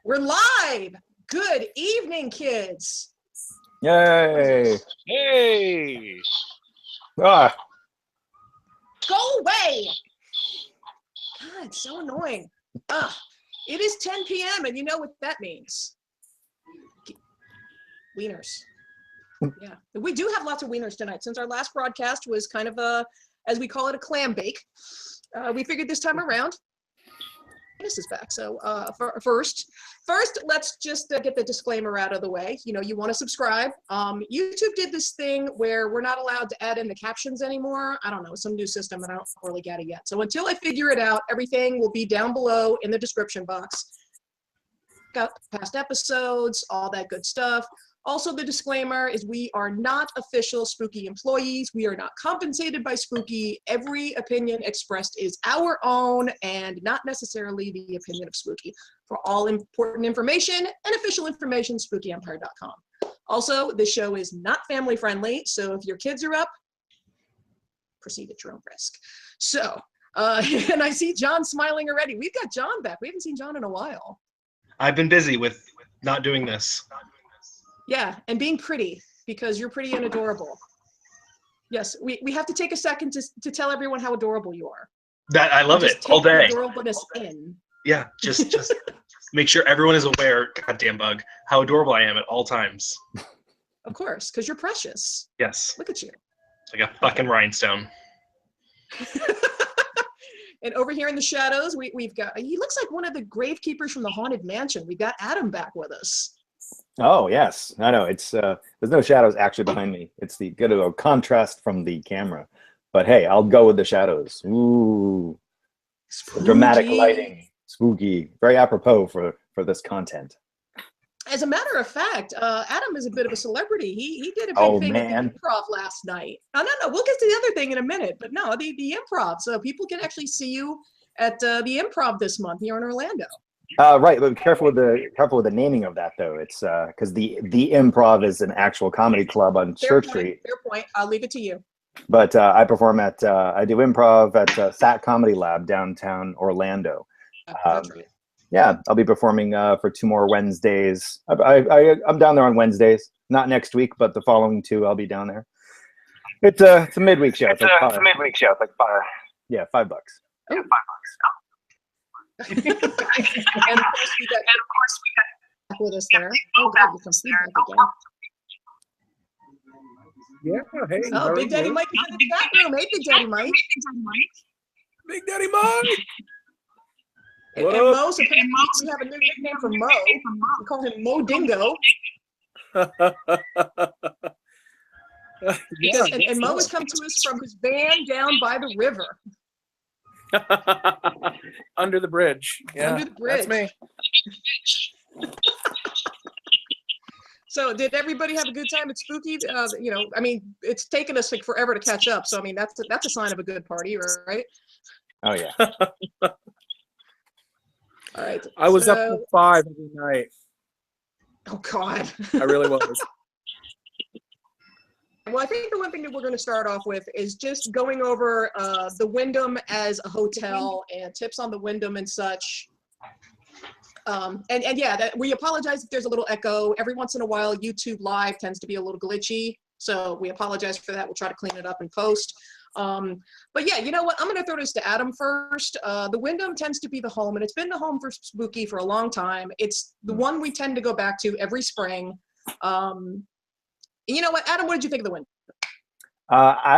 We're live. Good evening, kids. Yay! Hey! Ah, Go away. God, so annoying. It is 10 p.m. and you know what that means. Wieners. Yeah, we do have lots of wieners tonight. Since our last broadcast was kind of a, as we call it, a clam bake, we figured this time around, this is back. So first, let's just get the disclaimer out of the way. You know, you want to subscribe. YouTube did this thing where we're not allowed to add in the captions anymore. I don't know, some new system, and I don't really get it yet. So until I figure it out, everything will be down below in the description box. Got past episodes, all that good stuff. Also, the disclaimer is we are not official Spooky employees. We are not compensated by Spooky. Every opinion expressed is our own and not necessarily the opinion of Spooky. For all important information and official information, spookyempire.com. Also, the show is not family friendly, so if your kids are up, proceed at your own risk. So, and I see John smiling already. We've got John back. We haven't seen John in a while. I've been busy with not doing this. Yeah, and being pretty, because you're pretty and adorable. Yes, we have to take a second to tell everyone how adorable you are. That I love Just it all day. Adorableness in. Yeah, just make sure everyone is aware, goddamn bug, how adorable I am at all times. Of course, because you're precious. Yes, Look at you. like a fucking rhinestone. And over here in the shadows, we've got, he looks like one of the gravekeepers from the Haunted Mansion. We've got Adam back with us. oh yes, I know. It's there's no shadows actually behind me. It's the good old contrast from the camera. But hey, I'll go with the shadows. Ooh, dramatic lighting, spooky, very apropos for this content. As a matter of fact, Adam is a bit of a celebrity. He did a big thing at the Improv last night. No, we'll get to the other thing in a minute. But no, the Improv. So people can actually see you at the Improv this month here in Orlando. Right, but be careful with the naming of that though. It's because the Improv is an actual comedy club on Church Street. Fair point. I'll leave it to you. But I perform at I do improv at SAT Comedy Lab downtown Orlando. That's right. Yeah, I'll be performing for 2 more Wednesdays. I'm down there on Wednesdays. Not next week, but the following 2 I'll be down there. It's a midweek show. It's a midweek show. It's like $5. Yeah, $5. Oh. Yeah, $5. and of course we got with us there. Oh God, we can feedback again. Yeah, hey. Oh, Big Daddy Mike is in the chat room. Hey, Big Daddy Mike. Big Daddy Mike. And Mo, so we have a new nickname for Mo. We call him Mo Dingo. Yeah, and Mo has come to us from his van down by the river. Under the bridge. Yeah, Under the bridge. That's me. So did everybody have a good time at Spooky? You know, I mean, it's taken us like forever to catch up. So I mean, that's a sign of a good party, right? Oh yeah. All right. I was up till 5 every night. Oh God. I really was. Well, I think the one thing that we're going to start off with is just going over the Wyndham as a hotel and tips on the Wyndham and such. And yeah, we apologize if there's a little echo. Every once in a while, YouTube Live tends to be a little glitchy. So we apologize for that. We'll try to clean it up in post. But yeah, you know what? I'm going to throw this to Adam first. The Wyndham tends to be the home, and it's been the home for Spooky for a long time. It's the one we tend to go back to every spring. You know what, Adam, what did you think of the Wyndham?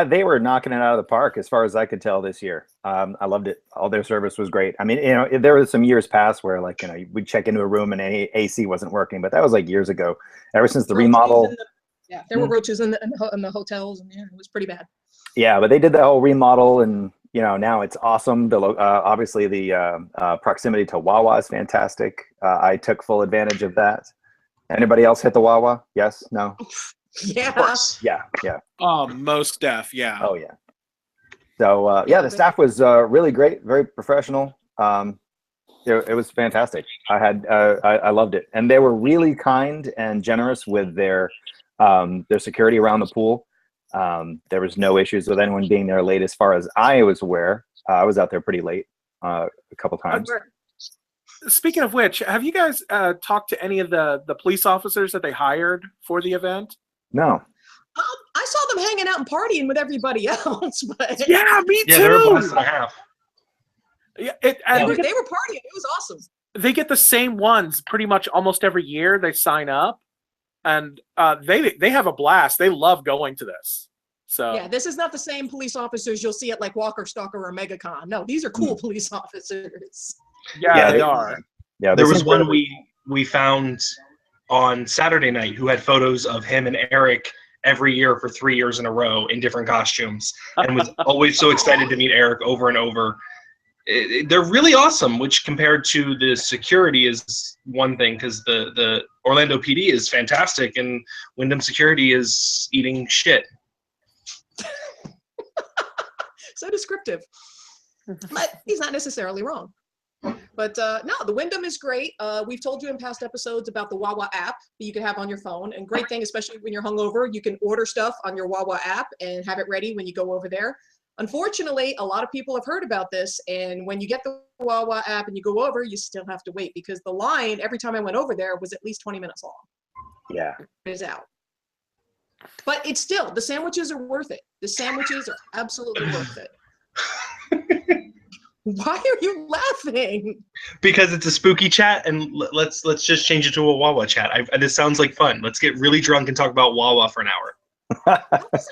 They were knocking it out of the park as far as I could tell this year. I loved it. All their service was great. I mean, you know, there were some years past where, like, you know, we'd check into a room and any AC wasn't working, but that was like years ago. Ever since the remodel. Yeah, there were roaches in the hotels, and yeah, it was pretty bad. Yeah, but they did the whole remodel, and you know, now it's awesome. Obviously the proximity to Wawa is fantastic. I took full advantage of that. Anybody else hit the Wawa? Yes? No? Yeah. Of course. Yeah. Most deaf, yeah. Oh yeah. So yeah, the staff was really great, very professional. It was fantastic. I loved it, and they were really kind and generous with their security around the pool. There was no issues with anyone being there late, as far as I was aware. I was out there pretty late a couple times. speaking of which, have you guys talked to any of the police officers that they hired for the event? No. I saw them hanging out and partying with everybody else, but Yeah, me too. Yeah, they're a blast and a half. Yeah, they and were partying. It was awesome. they get the same ones pretty much almost every year. They sign up, and they have a blast. They love going to this. So Yeah, this is not the same police officers you'll see at like Walker Stalker or MegaCon. No, these are cool police officers. yeah, they they- are. Yeah, There they was seem one really- we found on Saturday night who had photos of him and Eric every year for 3 years in a row in different costumes, and was always so excited to meet Eric over and over. They're really awesome, which compared to the security is one thing, because the Orlando PD is fantastic and Wyndham security is eating shit. So descriptive. But he's not necessarily wrong. But no, the Wyndham is great. We've told you in past episodes about the Wawa app that you can have on your phone. And great thing, especially when you're hungover, you can order stuff on your Wawa app and have it ready when you go over there. Unfortunately, a lot of people have heard about this. And when you get the Wawa app and you go over, you still have to wait, because the line every time I went over there was at least 20 minutes long. Yeah. It is out. But it's still, the sandwiches are worth it. The sandwiches are absolutely worth it. Why are you laughing? Because it's a spooky chat, and let's just change it to a Wawa chat. This sounds like fun. Let's get really drunk and talk about Wawa for an hour. That was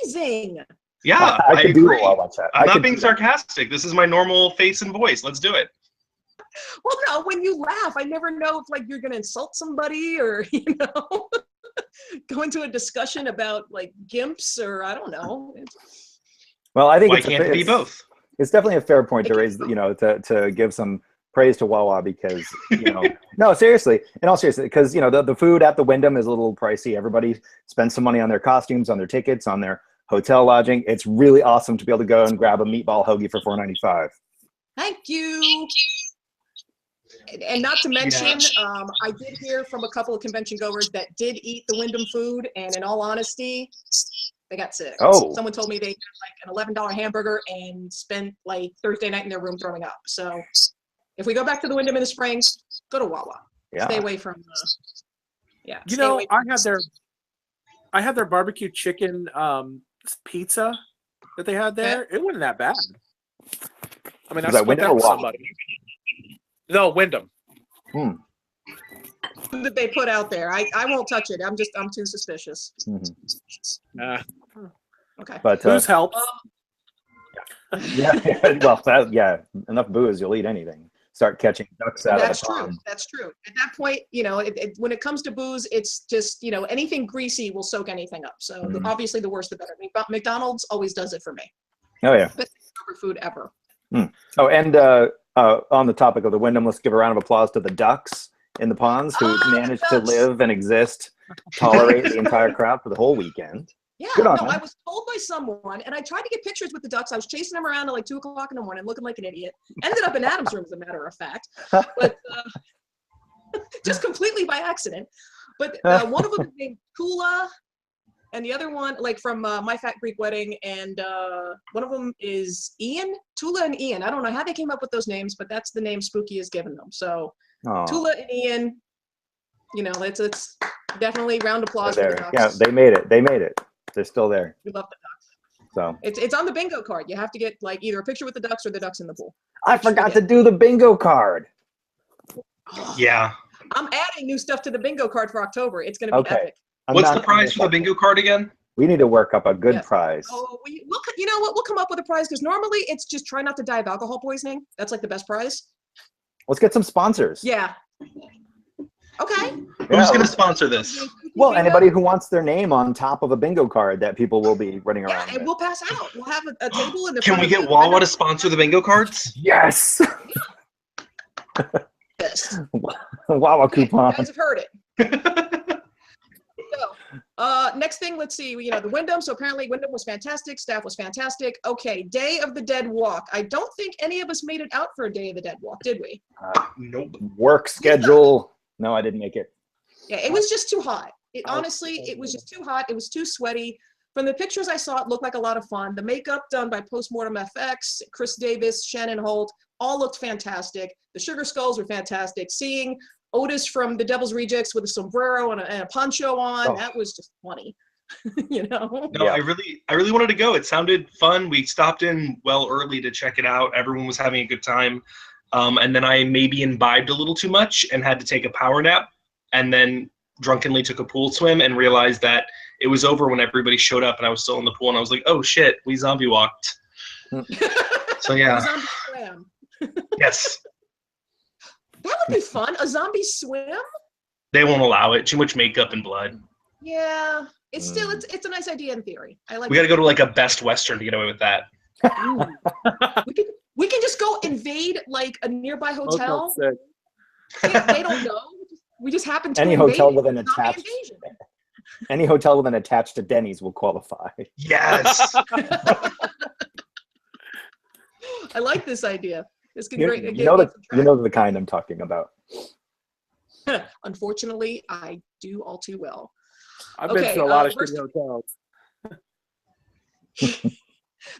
amazing. Yeah, I could do agree. a Wawa chat. I I'm not could being do that. sarcastic. This is my normal face and voice. Let's do it. Well, no, when you laugh, I never know if like you're gonna insult somebody or go into a discussion about like gimps or I don't know. Well, I think Why it's can't it be both? It's definitely a fair point to raise, to give some praise to Wawa, because, no, seriously, in all seriousness, because, the food at the Wyndham is a little pricey. Everybody spends some money on their costumes, on their tickets, on their hotel lodging. It's really awesome to be able to go and grab a meatball hoagie for $4.95. Thank you. And not to mention, I did hear from a couple of convention goers that did eat the Wyndham food, and in all honesty, they got sick. Oh. Someone told me they had like an $11 hamburger and spent like Thursday night in their room throwing up. So if we go back to the Wyndham in the spring, go to Wawa. Yeah. Stay away from, I had their barbecue chicken pizza that they had there. It wasn't that bad. I mean, I Was that split Wyndham that or with Wawa? somebody. No, Wyndham. that they put out there. I won't touch it. I'm too suspicious. Mhm. Okay. But Booze helps. yeah, enough booze, you'll eat anything. Start catching ducks out That's of the true. pond. That's true. At that point, when it comes to booze, it's just, anything greasy will soak anything up. So Mhm. obviously the worse the better. McDonald's always does it for me. Oh yeah. Best food ever. Oh, and on the topic of the Wyndham, let's give a round of applause to the ducks in the ponds who Ah, the managed to ducks. live and exist, tolerate the entire crowd for the whole weekend. Yeah, Good on no, them. I was told by someone, and I tried to get pictures with the ducks. I was chasing them around at like 2:00 in the morning, looking like an idiot. Ended up in Adam's room, as a matter of fact, but just completely by accident. But one of them is named Tula, and the other one, like from My Fat Greek Wedding, and one of them is Ian, Tula and Ian. I don't know how they came up with those names, but that's the name Spooky has given them. So Aw, Tula and Ian, it's definitely round of applause for they're the there. ducks. Yeah, they made it. They made it. They're still there. We love the ducks. So It's on the bingo card. You have to get like either a picture with the ducks or the ducks in the pool. I forgot to do the bingo card. Yeah. I'm adding new stuff to the bingo card for October. It's going to be Okay. epic. I'm What's not the prize for the bingo card again? We need to work up a good Yes. prize. Oh, you know what? We'll come up with a prize, because normally it's just try not to die of alcohol poisoning. That's like the best prize. Let's get some sponsors. Yeah. Okay. Who's Yeah. going to sponsor this? Well, Bingo. anybody who wants their name on top of a bingo card that people will be running Yeah, around and with. we'll pass out. We'll have a table in the Can front we of get the Wawa vendor. to sponsor the bingo cards? Yes. Yes. Wawa Okay, coupon. you guys have heard it. So, next thing, let's see. The Wyndham. So apparently Wyndham was fantastic. Staff was fantastic. Okay, Day of the Dead walk. I don't think any of us made it out for a Day of the Dead walk, did we? Nope. Work schedule. No, I didn't make it. Yeah, it was just too hot. Honestly, it was just too hot. It was too sweaty. From the pictures I saw, it looked like a lot of fun. The makeup done by Postmortem FX, Chris Davis, Shannon Holt, all looked fantastic. The sugar skulls were fantastic. Seeing Otis from the Devil's Rejects with a sombrero and a poncho on, that was just funny. You know? No, I really wanted to go. It sounded fun. We stopped in well early to check it out. Everyone was having a good time. And then I maybe imbibed a little too much and had to take a power nap, and then drunkenly took a pool swim and realized that it was over when everybody showed up and I was still in the pool, and I was like, oh shit, we zombie walked. So yeah. Zombie swim. Yes. That would be fun. A zombie swim? They won't allow it. Too much makeup and blood. Yeah. It's still it's a nice idea in theory. I like We gotta go to like a Best Western to get away with that. we can just go invade like a nearby hotel. sick. They don't know. We just happen to Any invade hotel it. with an Zombie attached invasion. any hotel with an attached to Denny's will qualify. Yes. I like this idea. This could You, great. you know the kind I'm talking about. Unfortunately, I do all too well. I've been to a lot of first- shitty hotels.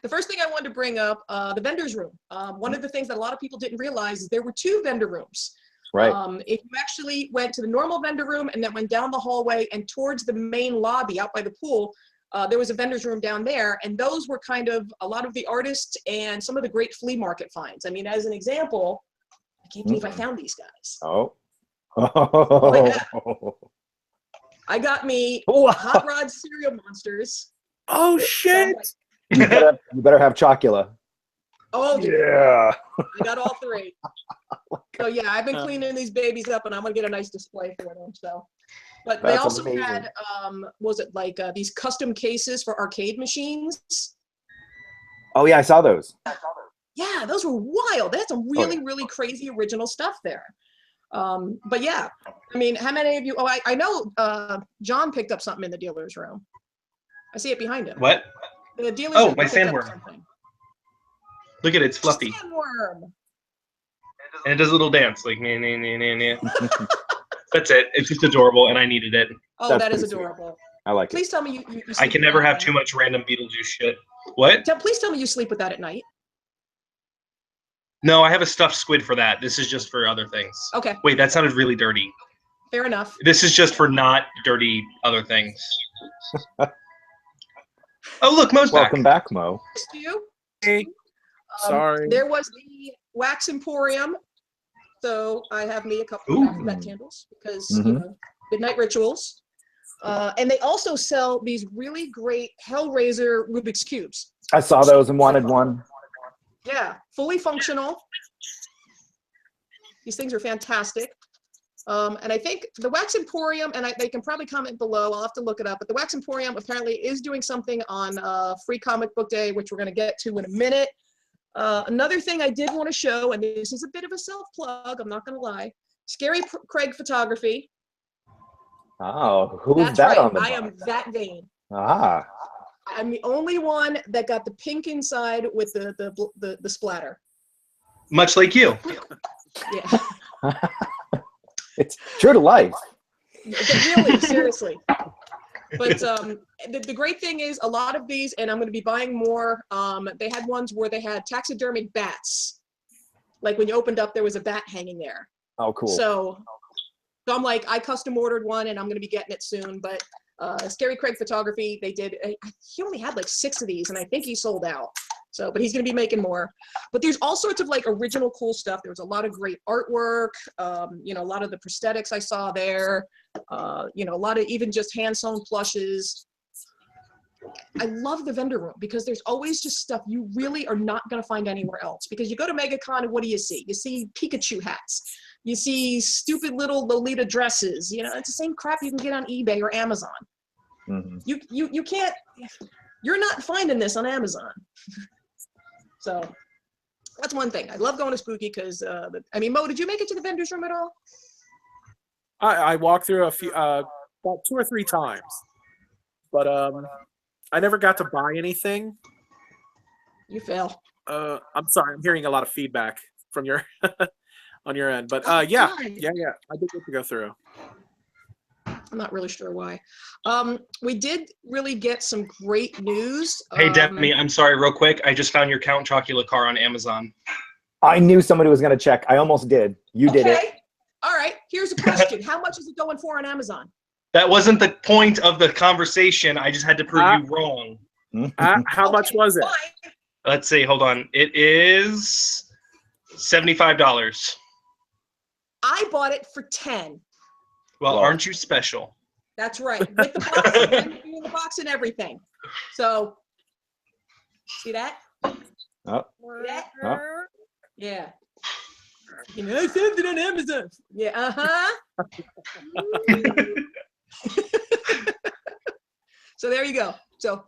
The first thing I wanted to bring up, the vendor's room. One of the things that a lot of people didn't realize is there were 2 vendor rooms. Right. If you actually went to the normal vendor room and then went down the hallway and towards the main lobby out by the pool, there was a vendor's room down there, and those were kind of a lot of the artists and some of the great flea market finds. I mean, as an example, I can't believe I found these guys. Oh. I got me Wow. Hot Rod cereal monsters. Oh shit! You better have Chocula. Oh, Yeah. I got all 3. So yeah, I've been cleaning these babies up, and I'm gonna get a nice display for them. So, but they That's also amazing. had, was it like these custom cases for arcade machines? Oh yeah, I saw those. Yeah, those were wild. They had some really crazy original stuff there. But yeah, I mean, how many of you? Oh, I know John picked up something in the dealer's room. I see it behind him. What? The dealer's Oh, room, my he picked up sandworm. something. Look at it. It's fluffy. Sandworm. And it does a little dance. Like, nah, nah, nah, nah, nah. That's it. It's just adorable, and I needed it. Oh, That's that is pretty sweet. adorable. I like it. Please tell me you I sleep can with never that have at too night. much random Beetlejuice shit. What? Please tell me you sleep with that at night. No, I have a stuffed squid for that. This is just for other things. Okay, Wait, that sounded really dirty. fair enough. This is just for not dirty other things. Oh, look, Mo's back. Welcome back, Mo. Thanks to you. Hey, sorry. There was the Wax Emporium. So I have me a couple Ooh. of Baphomet candles because, Mhm. you know, midnight rituals. And they also sell these really great Hellraiser Rubik's Cubes. I saw those and wanted one. Yeah, fully functional. These things are fantastic. And I think the Wax Emporium, and they can probably comment below, I'll have to look it up, but the Wax Emporium apparently is doing something on Free Comic Book Day, which we're going to get to in a minute. Another thing I did want to show, and this is a bit of a self-plug, I'm not going to lie, Scary Craig Photography. Oh, who's That's that right, on the I am box? that vain. Ah, I'm the only one that got the pink inside with the splatter. Much like you. Yeah, it's true to life. really, seriously. But the great thing is a lot of these, and I'm going to be buying more, they had ones where they had taxidermied bats. Like when you opened up, there was a bat hanging there. Oh, cool. So I'm like, I custom ordered one and I'm going to be getting it soon. But Scary Craig Photography, they did, he only had like 6 of these and I think he sold out. So, but he's going to be making more. But there's all sorts of like original cool stuff. There was a lot of great artwork, you know, a lot of the prosthetics I saw there, you know, a lot of even just hand sewn plushes. I love the vendor room because there's always just stuff you really are not going to find anywhere else. Because you go to MegaCon and what do you see? You see Pikachu hats. You see stupid little Lolita dresses. You know, it's the same crap you can get on eBay or Amazon. Mhm. You can't, you're not finding this on Amazon. So that's one thing. I love going to Spooky because, I mean, Mo, did you make it to the vendor's room at all? I walked through a few, about 2 or 3 times, but I never got to buy anything. You fail. I'm sorry, I'm hearing a lot of feedback from your on your end, but Oh, yeah, God. yeah, I did get to go through. I'm not really sure why. We did really get some great news. Hey, Demmie, I'm sorry, real quick. I just found your Count Chocula car on Amazon. I knew somebody was going to check. I almost did. You did it. All right. Here's a question. How much is it going for on Amazon? That wasn't the point of the conversation. I just had to prove you wrong. How much was it? Fine. Let's see. Hold on. It is $75. I bought it for 10. Well, Wow. aren't you special? That's right. With the box, and the box and everything. So, see that? Oh. See that? Oh. Yeah. You know, I saved it on Amazon. Yeah. So there you go. So,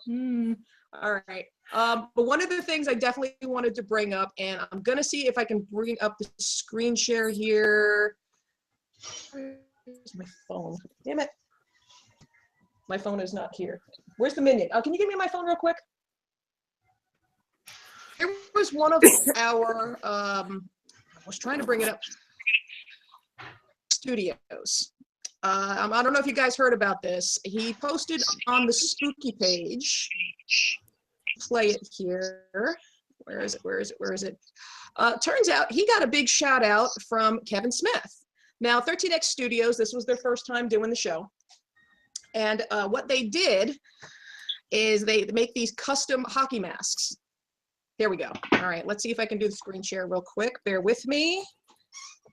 all right. But one of the things I definitely wanted to bring up, and I'm gonna see if I can bring up the screen share here. Where's my phone? Damn it. My phone is not here. Where's the minion? Can you give me my phone real quick? Here was one of our, I was trying to bring it up, studios. I don't know if you guys heard about this. He posted on the Spooky page. Play it here. Where is it? Turns out he got a big shout out from Kevin Smith. Now, 13X Studios, this was their first time doing the show. And what they did is they make these custom hockey masks. Here we go. All right, let's see if I can do the screen share real quick. Bear with me.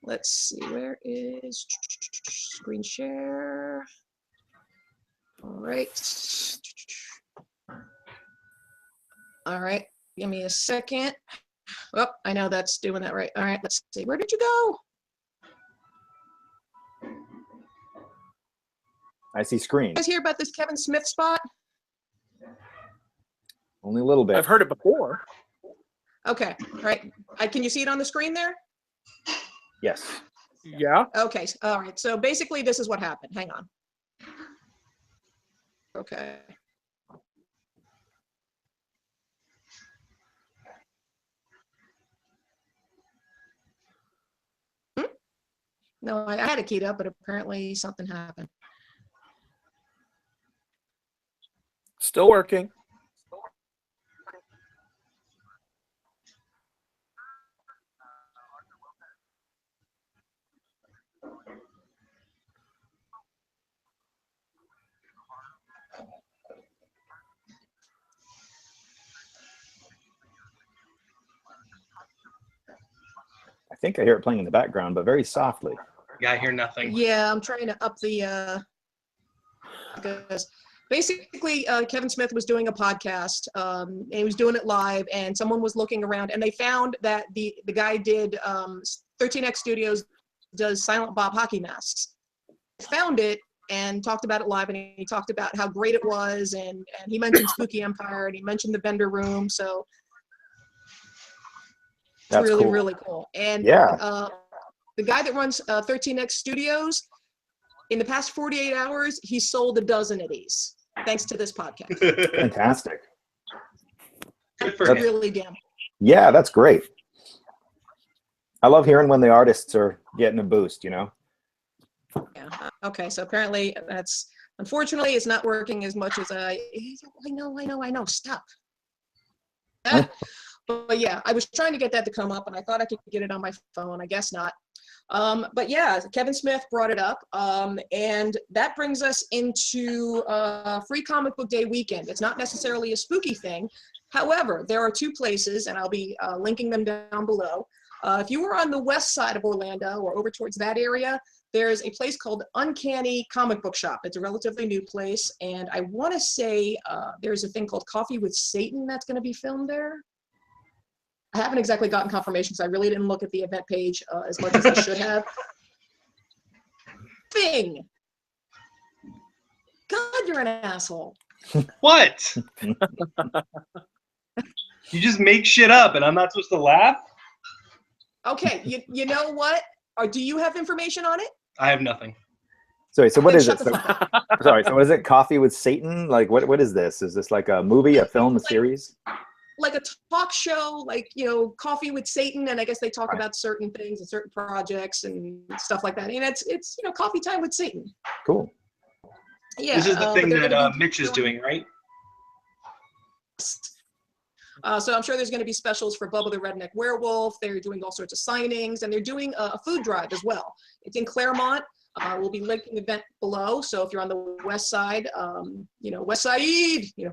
Let's see, where is screen share? All right. All right, give me a second. Oh, I know that's doing that right. All right, let's see. Where did you go? I see screen. You guys hear about this Kevin Smith spot? Only a little bit. I've heard it before. Okay, all right. Can you see it on the screen there? Yes. Yeah. Okay, all right. So basically this is what happened. Hang on. Okay. No, I had it keyed up, but apparently something happened. Still working. I think I hear it playing in the background, but very softly. Yeah, I hear nothing. Yeah, I'm trying to up the because basically Kevin Smith was doing a podcast and he was doing it live, and someone was looking around and they found that the guy did 13X Studios does Silent Bob hockey masks. Found it and talked about it live, and he talked about how great it was, and he mentioned Spooky Empire and he mentioned the vendor room. So it's That's really, cool. really cool. And Yeah. the guy that runs 13X Studios, in the past 48 hours, he sold a dozen of these, thanks to this podcast. Fantastic. Good for That's- him. Really damn. Yeah, that's great. I love hearing when the artists are getting a boost, you know? Yeah. Okay. So apparently that's, unfortunately, it's not working as much as I know. Stop. But yeah, I was trying to get that to come up, and I thought I could get it on my phone. I guess not. But yeah, Kevin Smith brought it up, and that brings us into Free Comic Book Day weekend. It's not necessarily a spooky thing. However, there are two places, and I'll be linking them down below. If you were on the west side of Orlando or over towards that area, there's a place called Uncanny Comic Book Shop. It's a relatively new place, and I want to say there's a thing called Coffee with Satan that's going to be filmed there. I haven't exactly gotten confirmation because I really didn't look at the event page as much as I should have. Thing. God, you're an asshole. What? You just make shit up and I'm not supposed to laugh? Okay, you know what? Or do you have information on it? I have nothing. Sorry, so what Then is shut it? the So, fuck up. sorry, so what is it? Coffee with Satan? Like, what is this? Is this like a movie, a film, a series? Like a talk show, like, Coffee with Satan, and I guess they talk Right. about certain things and certain projects and stuff like that. And it's coffee time with Satan. Cool. Yeah. This is the but thing they're that gonna be Mitch is doing, right? So I'm sure there's going to be specials for Bubba the Redneck Werewolf. They're doing all sorts of signings, and they're doing a food drive as well. It's in Claremont. We'll be linking the event below. So if you're on the west side, West Side, you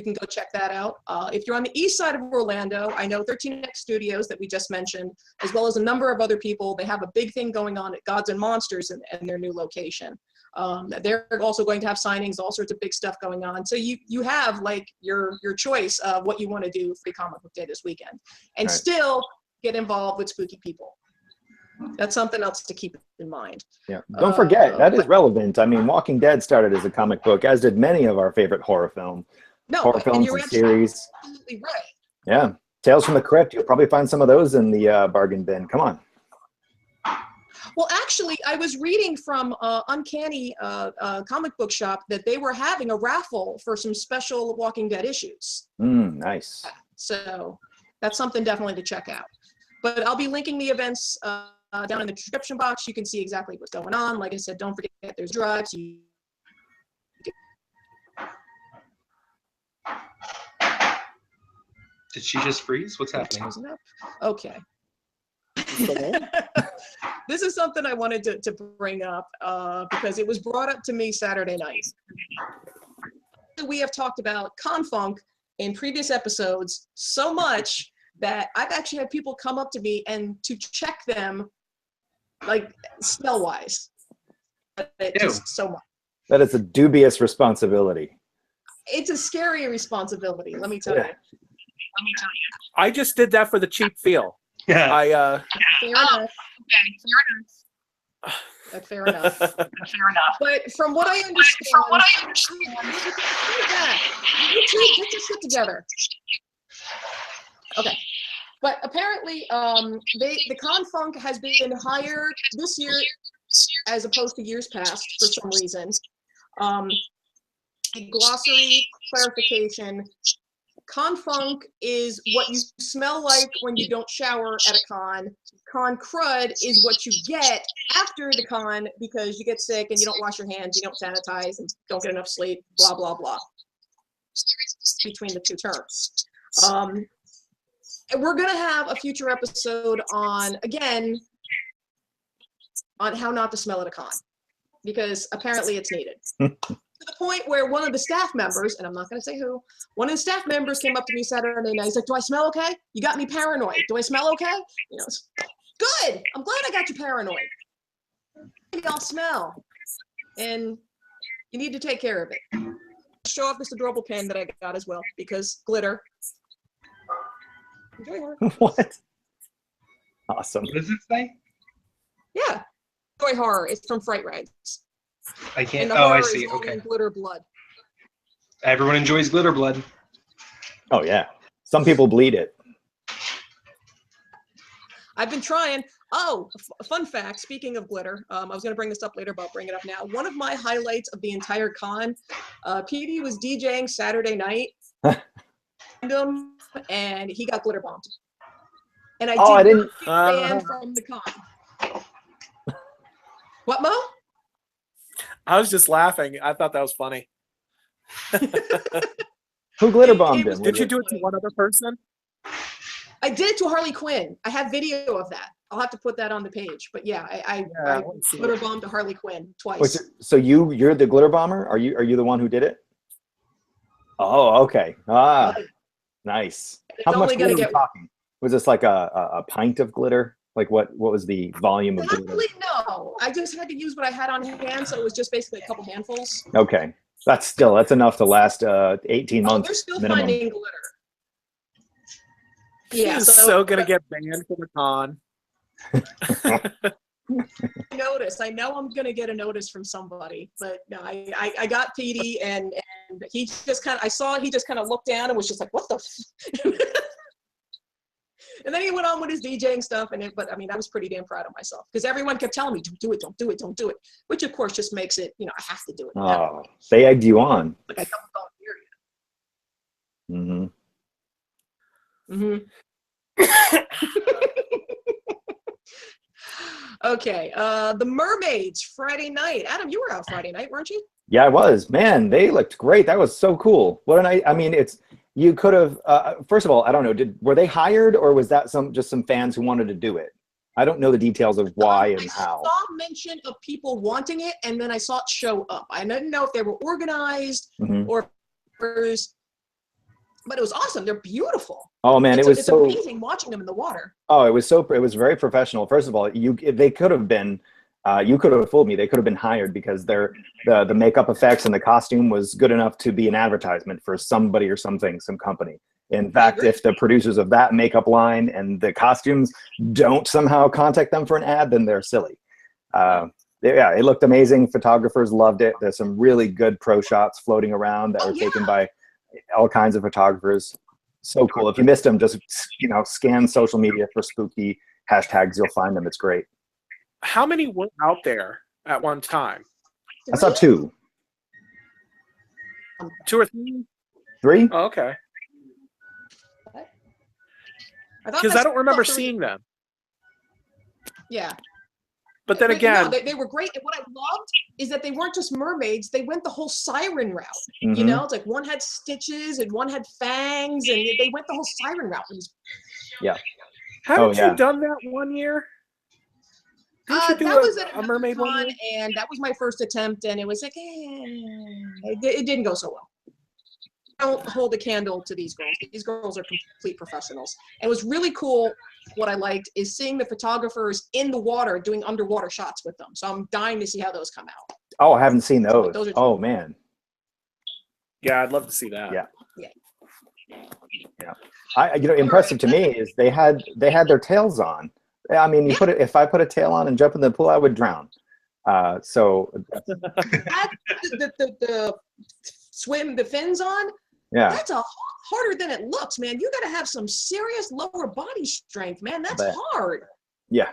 can go check that out. If you're on the east side of Orlando, I know 13X Studios that we just mentioned, as well as a number of other people. They have a big thing going on at Gods and Monsters in their new location. They're also going to have signings, all sorts of big stuff going on. So you have like your choice of what you want to do for Comic Book Day this weekend, and still get involved with spooky people. That's something else to keep in mind. Yeah. Don't forget, that is relevant. I mean, Walking Dead started as a comic book, as did many of our favorite horror films and you're and series. absolutely right. Yeah. Tales from the Crypt. You'll probably find some of those in the bargain bin. Come on. Well, actually, I was reading from Uncanny comic book shop that they were having a raffle for some special Walking Dead issues. Nice. So that's something definitely to check out. But I'll be linking the events down in the description box. You can see exactly what's going on. Like I said, don't forget there's drives. Did she just freeze? What's happening? Okay. This is something I wanted to bring up because it was brought up to me Saturday night. We have talked about Confunk in previous episodes so much that I've actually had people come up to me and to check them, like smell-wise. Just so much. That is a dubious responsibility. It's a scary responsibility, let me tell you. I just did that for the cheap feel. Yeah. Fair enough. Fair enough. But from what I understand, you two get your shit together. Okay. But apparently, the Confunk has been higher this year as opposed to years past for some reason. A glossary clarification. Confunk is what you smell like when you don't shower at a con. Con crud is what you get after the con because you get sick and you don't wash your hands, you don't sanitize, and don't get enough sleep, blah, blah, blah. Between the two terms. We're going to have a future episode on how not to smell at a con, because apparently it's needed. To the point where one of the staff members, and I'm not going to say who, one of the staff members came up to me Saturday night. He's like, "Do I smell okay? You got me paranoid. Do I smell okay?" Good. I'm glad I got you paranoid. Y'all smell, and you need to take care of it. Show off this adorable pen that I got as well, because glitter. Enjoy horror. What? Awesome. What does it say? Yeah. Enjoy horror. It's from Fright Rags. I can't. And the Oh, I horror see. is all Okay. in glitter blood. Everyone enjoys glitter blood. Oh, yeah. Some people bleed it. I've been trying. Oh, fun fact. Speaking of glitter, I was going to bring this up later, but I'll bring it up now. One of my highlights of the entire con, PD was DJing Saturday night, and he got glitter bombed. And I didn't ban from the con. What, Mo? I was just laughing. I thought that was funny. Who glitter bombed him? Did you do it to one other person? I did it to Harley Quinn. I have video of that. I'll have to put that on the page. But yeah, I glitter bombed to Harley Quinn twice. So you're the glitter bomber? Are you the one who did it? Oh, okay. Nice. How much glitter are we talking? Was this like a pint of glitter? Like what was the volume of glitter? Actually, no. I just had to use what I had on hand, so it was just basically a couple handfuls. Okay. That's enough to last 18 months. They're still minimum. finding glitter. Yeah, He's so gonna get banned from the con. Notice. I know I'm gonna get a notice from somebody, but no, I got PD and he just kind of, I saw he just kind of looked down and was just like, "What the?" And then he went on with his DJing stuff, but I mean, I was pretty damn proud of myself because everyone kept telling me, "Don't do it, don't do it, don't do it," which of course just makes it, I have to do it. Oh, they egged you on. Like I don't volunteer you. Okay, the Mermaids Friday night. Adam, you were out Friday night, weren't you? Yeah, I was. Man, they looked great. That was so cool. What a night. I mean, it's you could have. First of all, I don't know. Were they hired, or was that just some fans who wanted to do it? I don't know the details of why and how. I saw mention of people wanting it, and then I saw it show up. I didn't know if they were organized or, but it was awesome. They're beautiful. Oh man, it's amazing watching them in the water. Oh, it was very professional. First of all, they could have been. You could have fooled me. They could have been hired because the makeup effects and the costume was good enough to be an advertisement for somebody or something, some company. In fact, if the producers of that makeup line and the costumes don't somehow contact them for an ad, then they're silly. Yeah, it looked amazing. Photographers loved it. There's some really good pro shots floating around that were taken by all kinds of photographers. So cool. If you missed them, just scan social media for spooky hashtags. You'll find them. It's great. How many were out there at one time? I saw 2. 2 or 3? 3? Oh, okay. Because I don't remember seeing them. Yeah. But then again, they were great. And what I loved is that they weren't just mermaids. They went the whole siren route. You know, it's like one had stitches and one had fangs, and they went the whole siren route. Yeah. Haven't you done that one year? That was a mermaid one, and that was my first attempt, and it was like, it didn't go so well. Don't hold a candle to these girls. These girls are complete professionals. And it was really cool. What I liked is seeing the photographers in the water doing underwater shots with them. So I'm dying to see how those come out. Oh, I haven't seen those. Oh man. Yeah, I'd love to see that. Yeah. Impressive to me is they had their tails on. I mean, if I put a tail on and jump in the pool, I would drown. So the fins on. Yeah, that's harder than it looks, man. You got to have some serious lower body strength, man. That's hard. Yeah,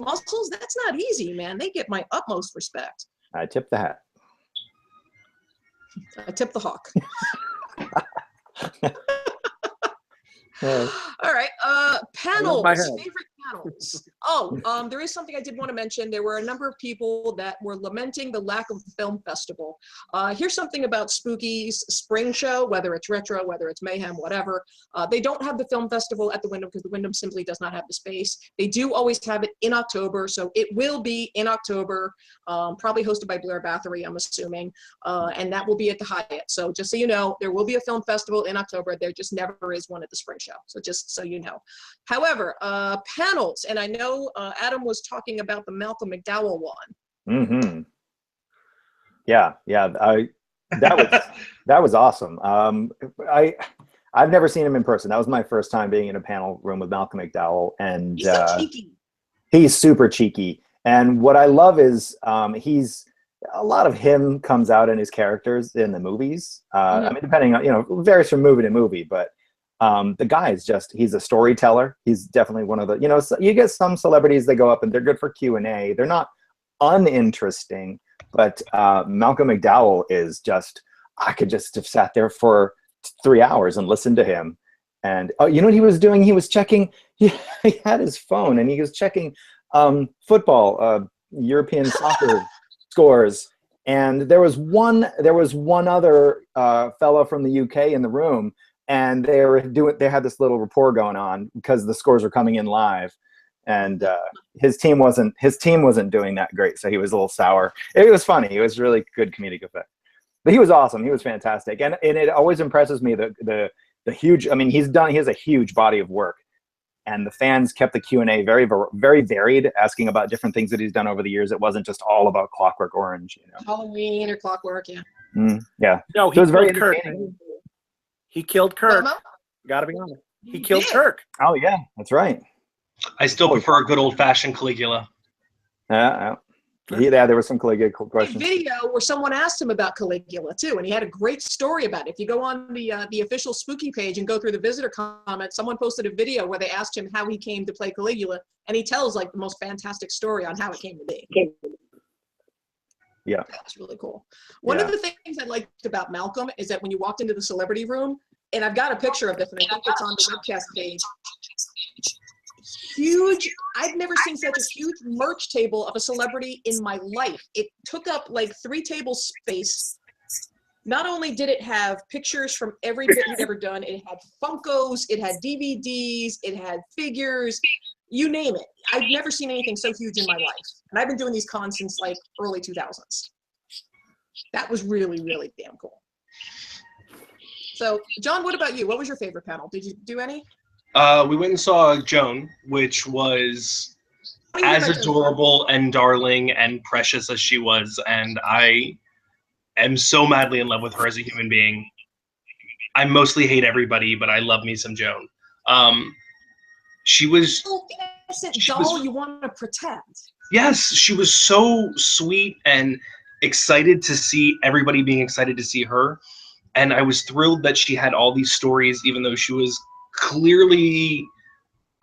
muscles. That's not easy, man. They get my utmost respect. I tip the hat. I tip the hawk. All right. Panels. Favorite panels. There is something I did want to mention. There were a number of people that were lamenting the lack of film festival. Here's something about Spooky's spring show, whether it's retro, whether it's mayhem, whatever. They don't have the film festival at the Wyndham because the Wyndham simply does not have the space. They do always have it in October, so it will be in October, probably hosted by Blair Bathory, I'm assuming, and that will be at the Hyatt. So just so you know, there will be a film festival in October. There just never is one at the spring show. So just so you know. However, panels, and I know Adam was talking about the Malcolm McDowell one. Mm-hmm. Yeah. That was awesome. I've never seen him in person. That was my first time being in a panel room with Malcolm McDowell, and he's so cheeky. He's super cheeky. And what I love is a lot of him comes out in his characters in the movies. I mean, depending on, varies from movie to movie, but the guy is he's a storyteller. He's definitely one of the, so you get some celebrities that go up and they're good for Q&A. They're not uninteresting, but Malcolm McDowell is I could just have sat there for 3 hours and listened to him. And you know what he was doing? He was checking, he had his phone and he was checking football, European soccer scores. And there was one other fellow from the UK in the room, and they had this little rapport going on because the scores were coming in live, and his team wasn't doing that great, so he was a little sour. It was funny. It was really good comedic effect. But he was awesome. He was fantastic, and it always impresses me the huge. I mean, he has a huge body of work, and the fans kept the Q&A very, very varied, asking about different things that he's done over the years. It wasn't just all about Clockwork Orange, Halloween or Clockwork, yeah. Yeah. No, he was very Kirk. entertaining. He killed Kirk. Gotta be honest. He killed Kirk. Oh yeah, that's right. I still prefer a good old-fashioned Caligula. Yeah, there was some Caligula questions. A video where someone asked him about Caligula too, and he had a great story about it. If you go on the official Spooky page and go through the visitor comments, someone posted a video where they asked him how he came to play Caligula, and he tells the most fantastic story on how it came to be. Yeah, that's really cool. One of the things I liked about Malcolm is that when you walked into the celebrity room, and I've got a picture of this, and I think it's on the webcast page. Huge! I've never seen such a huge merch table of a celebrity in my life. It took up 3 tables space, not only did it have pictures from every bit we'd ever done, it had Funkos, it had DVDs, it had figures, you name it. I've never seen anything so huge in my life. And I've been doing these cons since like early 2000s. That was really, really damn cool. So, John, what about you? What was your favorite panel? Did you do any? We went and saw Joan, which was What do you think as about Joan? adorable and darling and precious as she was, and I am so madly in love with her as a human being. I mostly hate everybody, but I love me some Joan. She was Oh, innocent she doll was- you want to protect. yes, she was so sweet and excited to see everybody being excited to see her. And I was thrilled that she had all these stories, even though she was clearly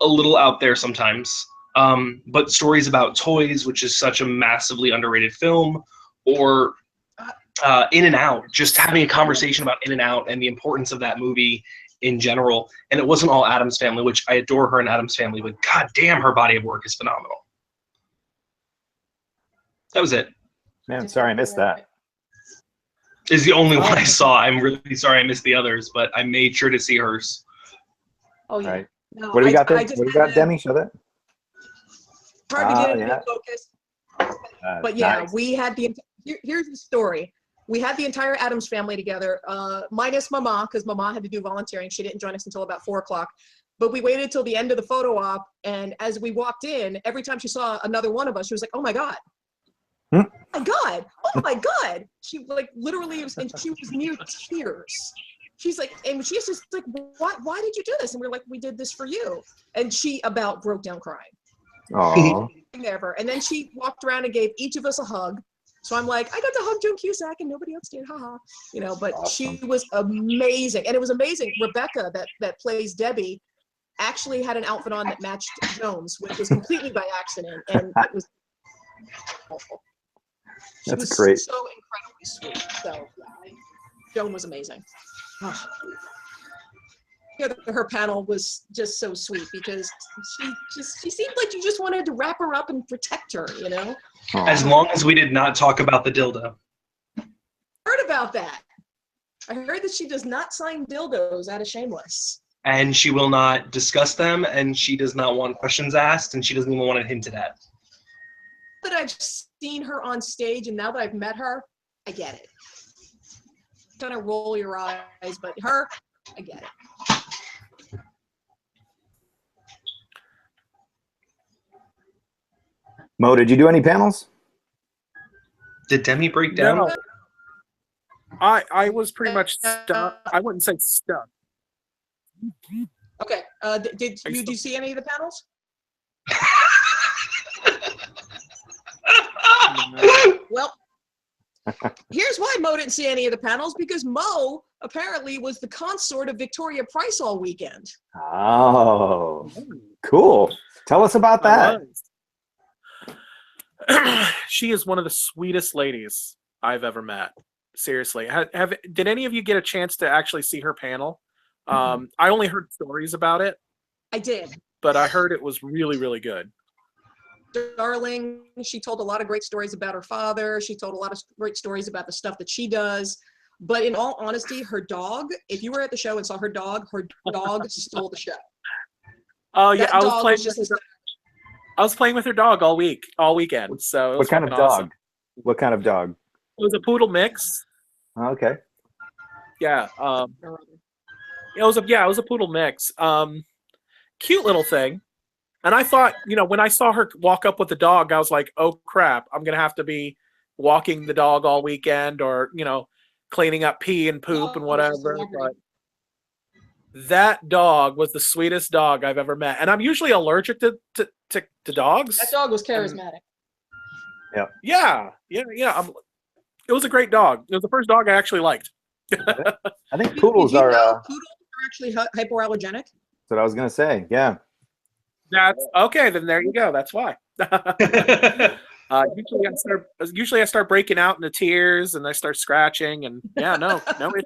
a little out there sometimes. But stories about toys, which is such a massively underrated film, or In and Out, just having a conversation about In and Out and the importance of that movie in general. And it wasn't all Addams Family, which I adore her in Addams Family, but god damn, her body of work is phenomenal. That was it. Man, sorry I missed that. Is the only one I saw. I'm really sorry I missed the others, but I made sure to see hers. Oh, yeah. Right. No, What do we got there? I What just do we had got, to- Demi? Show that. hard to get into yeah. focus. But yeah, Nice. we had here's the story. We had the entire Addams family together, minus Mama, because Mama had to do volunteering. She didn't join us until about 4 o'clock. But we waited till the end of the photo op, and as we walked in, every time she saw another one of us, she was like, "Oh my god, Hmm. oh my god, oh my god!" She like literally, and she was near tears. She's like, and she's just like, "Why did you do this?" And we're like, "We did this for you." And she about broke down crying. Aw. Ever. And then she walked around and gave each of us a hug. So I'm like, I got to hug Joan Cusack and nobody else did, haha. You know, but she was amazing. And it was amazing. Rebecca, that plays Debbie, actually had an outfit on that matched Joan's, which was completely by accident. And it was awful. She That's was great. so incredibly sweet. So yeah, Joan was amazing. Oh. Yeah, her panel was just so sweet because she seemed like you just wanted to wrap her up and protect her, you know? Aw. As long as we did not talk about the dildo. Heard about that. I heard that she does not sign dildos out of Shameless. And she will not discuss them, and she does not want questions asked, and she doesn't even want it hinted at. That I've seen her on stage and now that I've met her, I get it. Kind of roll your eyes, but her, I get it. Mo, did you do any panels? Did Demi break down? No. I was pretty much stuck. I wouldn't say stuck. Okay. Did you see any of the panels? Well, here's why Mo didn't see any of the panels, because Mo apparently was the consort of Victoria Price all weekend. Oh, cool. Tell us about that. She is one of the sweetest ladies I've ever met. Seriously. Did any of you get a chance to actually see her panel? I only heard stories about it, I did. but I heard it was really, really good. Darling, she told a lot of great stories about her father. She told a lot of great stories about the stuff that she does. But in all honesty, her dog, if you were at the show and saw her dog stole the show. Oh yeah, That I dog was playing with her dog all weekend. So it was What kind of fucking awesome. dog? What kind of dog? It was a poodle mix. Okay. Yeah. It was a poodle mix. Cute little thing. And I thought, when I saw her walk up with the dog, I was like, oh crap, I'm gonna have to be walking the dog all weekend, or cleaning up pee and poop and whatever. But that dog was the sweetest dog I've ever met. And I'm usually allergic to dogs. That dog was charismatic. Yeah. It was a great dog. It was the first dog I actually liked. I think Did poodles you are. know poodles are actually hypoallergenic? That's what I was gonna say. Yeah. That's okay. Then there you go. That's why. Usually I start breaking out into tears and I start scratching, and no issues.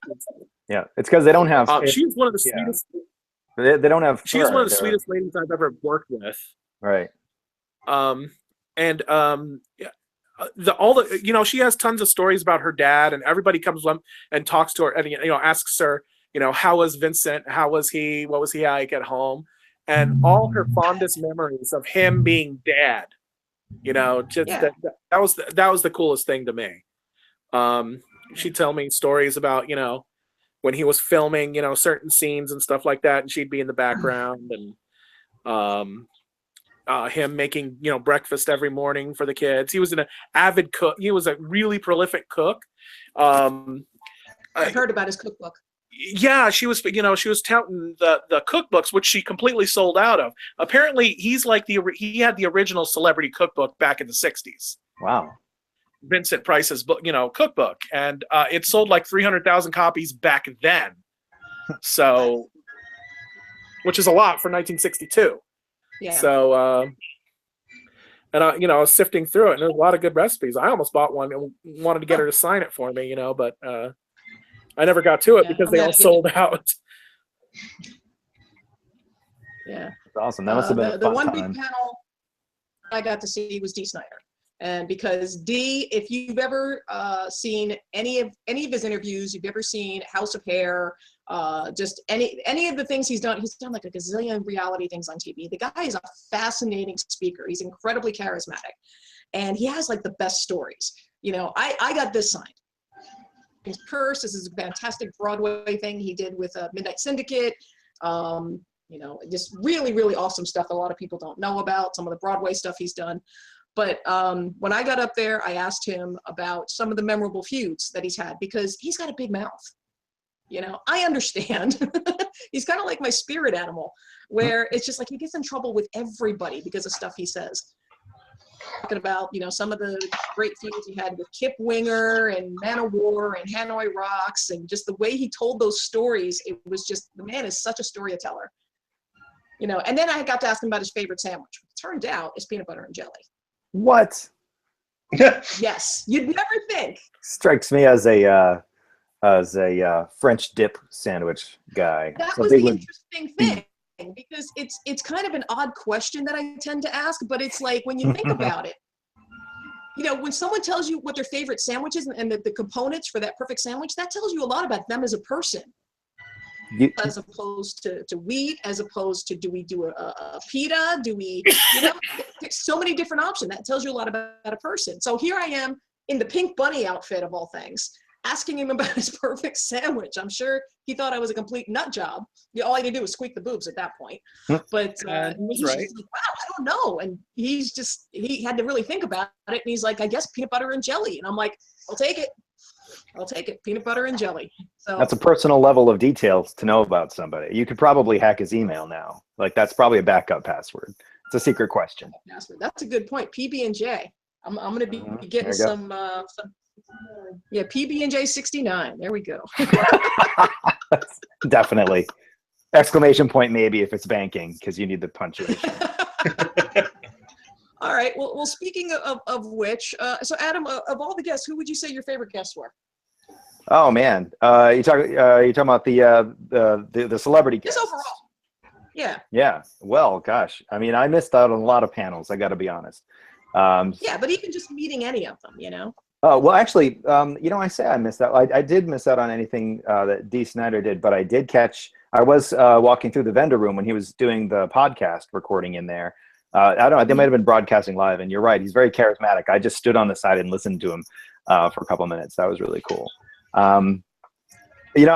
Yeah. It's because they don't have. She's one of the Yeah. sweetest. They don't have. She's fur. one of the They're- sweetest ladies I've ever worked with. Right. she has tons of stories about her dad, and everybody comes up and talks to her and asks her, how was Vincent? How was he? What was he like at home? And all her fondest memories of him being dad. That was the coolest thing to me. She'd tell me stories about when he was filming certain scenes and stuff like that, and she'd be in the background, and him making breakfast every morning for the kids. He was an avid cook. He was a really prolific cook. I've heard about his cookbook. Yeah, she was touting the cookbooks, which she completely sold out of. Apparently, he's like he had the original celebrity cookbook back in the 60s. Wow. Vincent Price's book, cookbook, and it sold like 300,000 copies back then. So, which is a lot for 1962. Yeah. So, and I was sifting through it, and there's a lot of good recipes. I almost bought one and wanted to get her to sign it for me, but I never got to it because they all sold out. Yeah. That's awesome. That must have been the one big panel I got to see was Dee Snider. And because Dee, if you've ever seen any of his interviews, you've ever seen House of Hair, just any of the things he's done like a gazillion reality things on TV. The guy is a fascinating speaker. He's incredibly charismatic, and he has like the best stories. I got this signed. His purse. This is a fantastic Broadway thing he did with Midnight Syndicate. Just really, really awesome stuff that a lot of people don't know about. Some of the Broadway stuff he's done. But when I got up there, I asked him about some of the memorable feuds that he's had, because he's got a big mouth. I understand. He's kind of like my spirit animal, where it's just like he gets in trouble with everybody because of stuff he says. Talking about, some of the great feuds he had with Kip Winger and Man of War and Hanoi Rocks, and just the way he told those stories, it was just, the man is such a storyteller. And then I got to ask him about his favorite sandwich. It turned out it's peanut butter and jelly. What? Yes, you'd never think. Strikes me as a French dip sandwich guy. That was the interesting thing, because it's kind of an odd question that I tend to ask, but it's like, when you think about it, when someone tells you what their favorite sandwich is and the components for that perfect sandwich, that tells you a lot about them as a person. As opposed to wheat, as opposed to, do we do a pita? Do we, there's so many different options. That tells you a lot about a person. So here I am in the pink bunny outfit of all things, asking him about his perfect sandwich. I'm sure he thought I was a complete nut job. All I had to do was squeak the boobs at that point. But he's right. just like, wow, I don't know. And he had to really think about it. And he's like, I guess peanut butter and jelly. And I'm like, I'll take it. Peanut butter and jelly. So that's a personal level of details to know about somebody. You could probably hack his email now. Like, that's probably a backup password. It's a secret question. That's a good point. PB&J. I'm going to be getting some PB&J 69. There we go. Definitely. Exclamation point maybe if it's banking, because you need the punctuation. All right. Well, speaking of which, so Adam, of all the guests, who would you say your favorite guests were? Oh man, you talking about the celebrity guests? Just overall. Yeah. Yeah. Well, gosh, I mean, I missed out on a lot of panels. I got to be honest. Yeah, but even just meeting any of them, Oh well, actually, I say I missed out. I did miss out on anything that Dee Snider did, but I did catch. I was walking through the vendor room when he was doing the podcast recording in there. I don't know. They might have been broadcasting live, and you're right. He's very charismatic. I just stood on the side and listened to him for a couple minutes. That was really cool. I mean,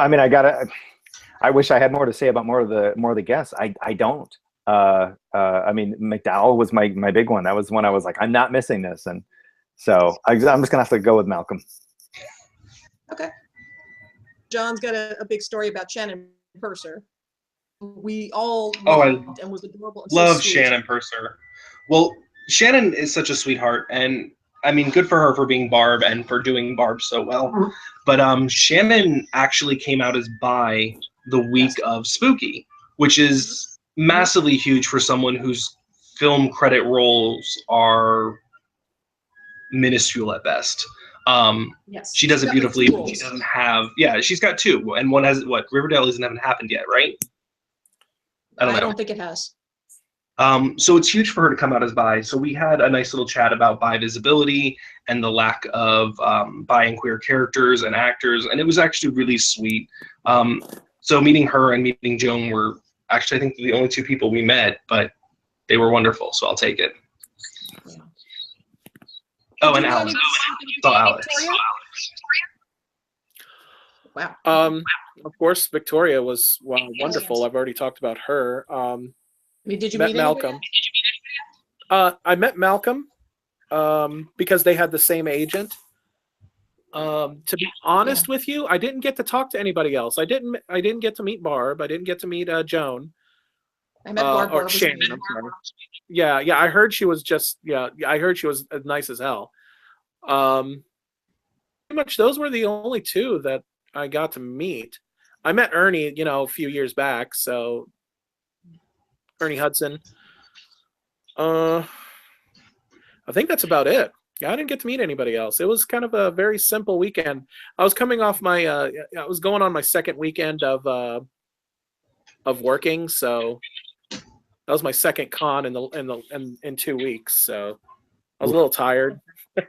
I wish I had more to say about more of the guests. I don't. I mean, McDowell was my big one. That was when I was like, I'm not missing this, and so I'm just gonna have to go with Malcolm. Okay. John's got a big story about Shannon Purser. We all loved and was adorable. And love so sweet. Shannon Purser. Well, Shannon is such a sweetheart, and I mean, good for her for being Barb and for doing Barb so well. But Shannon actually came out as bi the week of Spooky, which is massively huge for someone whose film credit roles are minuscule at best. Yes. She does it beautifully. But she doesn't have, she's got two, and one has Riverdale isn't haven't happened yet, right? I don't think it has. So it's huge for her to come out as bi. So we had a nice little chat about bi visibility and the lack of bi and queer characters and actors, and it was actually really sweet. So meeting her and meeting Joan were actually, I think, the only two people we met, but they were wonderful, so I'll take it. Yeah. Oh, Did and you Alex. meet Saw Alex. Victoria? Wow. Of course, Victoria was wonderful. I've already talked about her. I mean, did you Met meet Malcolm. anybody? I met Malcolm because they had the same agent. To be honest with you, I didn't get to talk to anybody else. I didn't get to meet Barb. I didn't get to meet Joan. I met Barb. Or Shannon. I'm sorry. Yeah. I heard she was I heard she was nice as hell. Pretty much those were the only two that I got to meet. I met Ernie, a few years back. So Ernie Hudson. I think that's about it. Yeah, I didn't get to meet anybody else. It was kind of a very simple weekend. I was coming off my I was going on my second weekend of working, so that was my second con in 2 weeks. So I was a little tired. Yeah,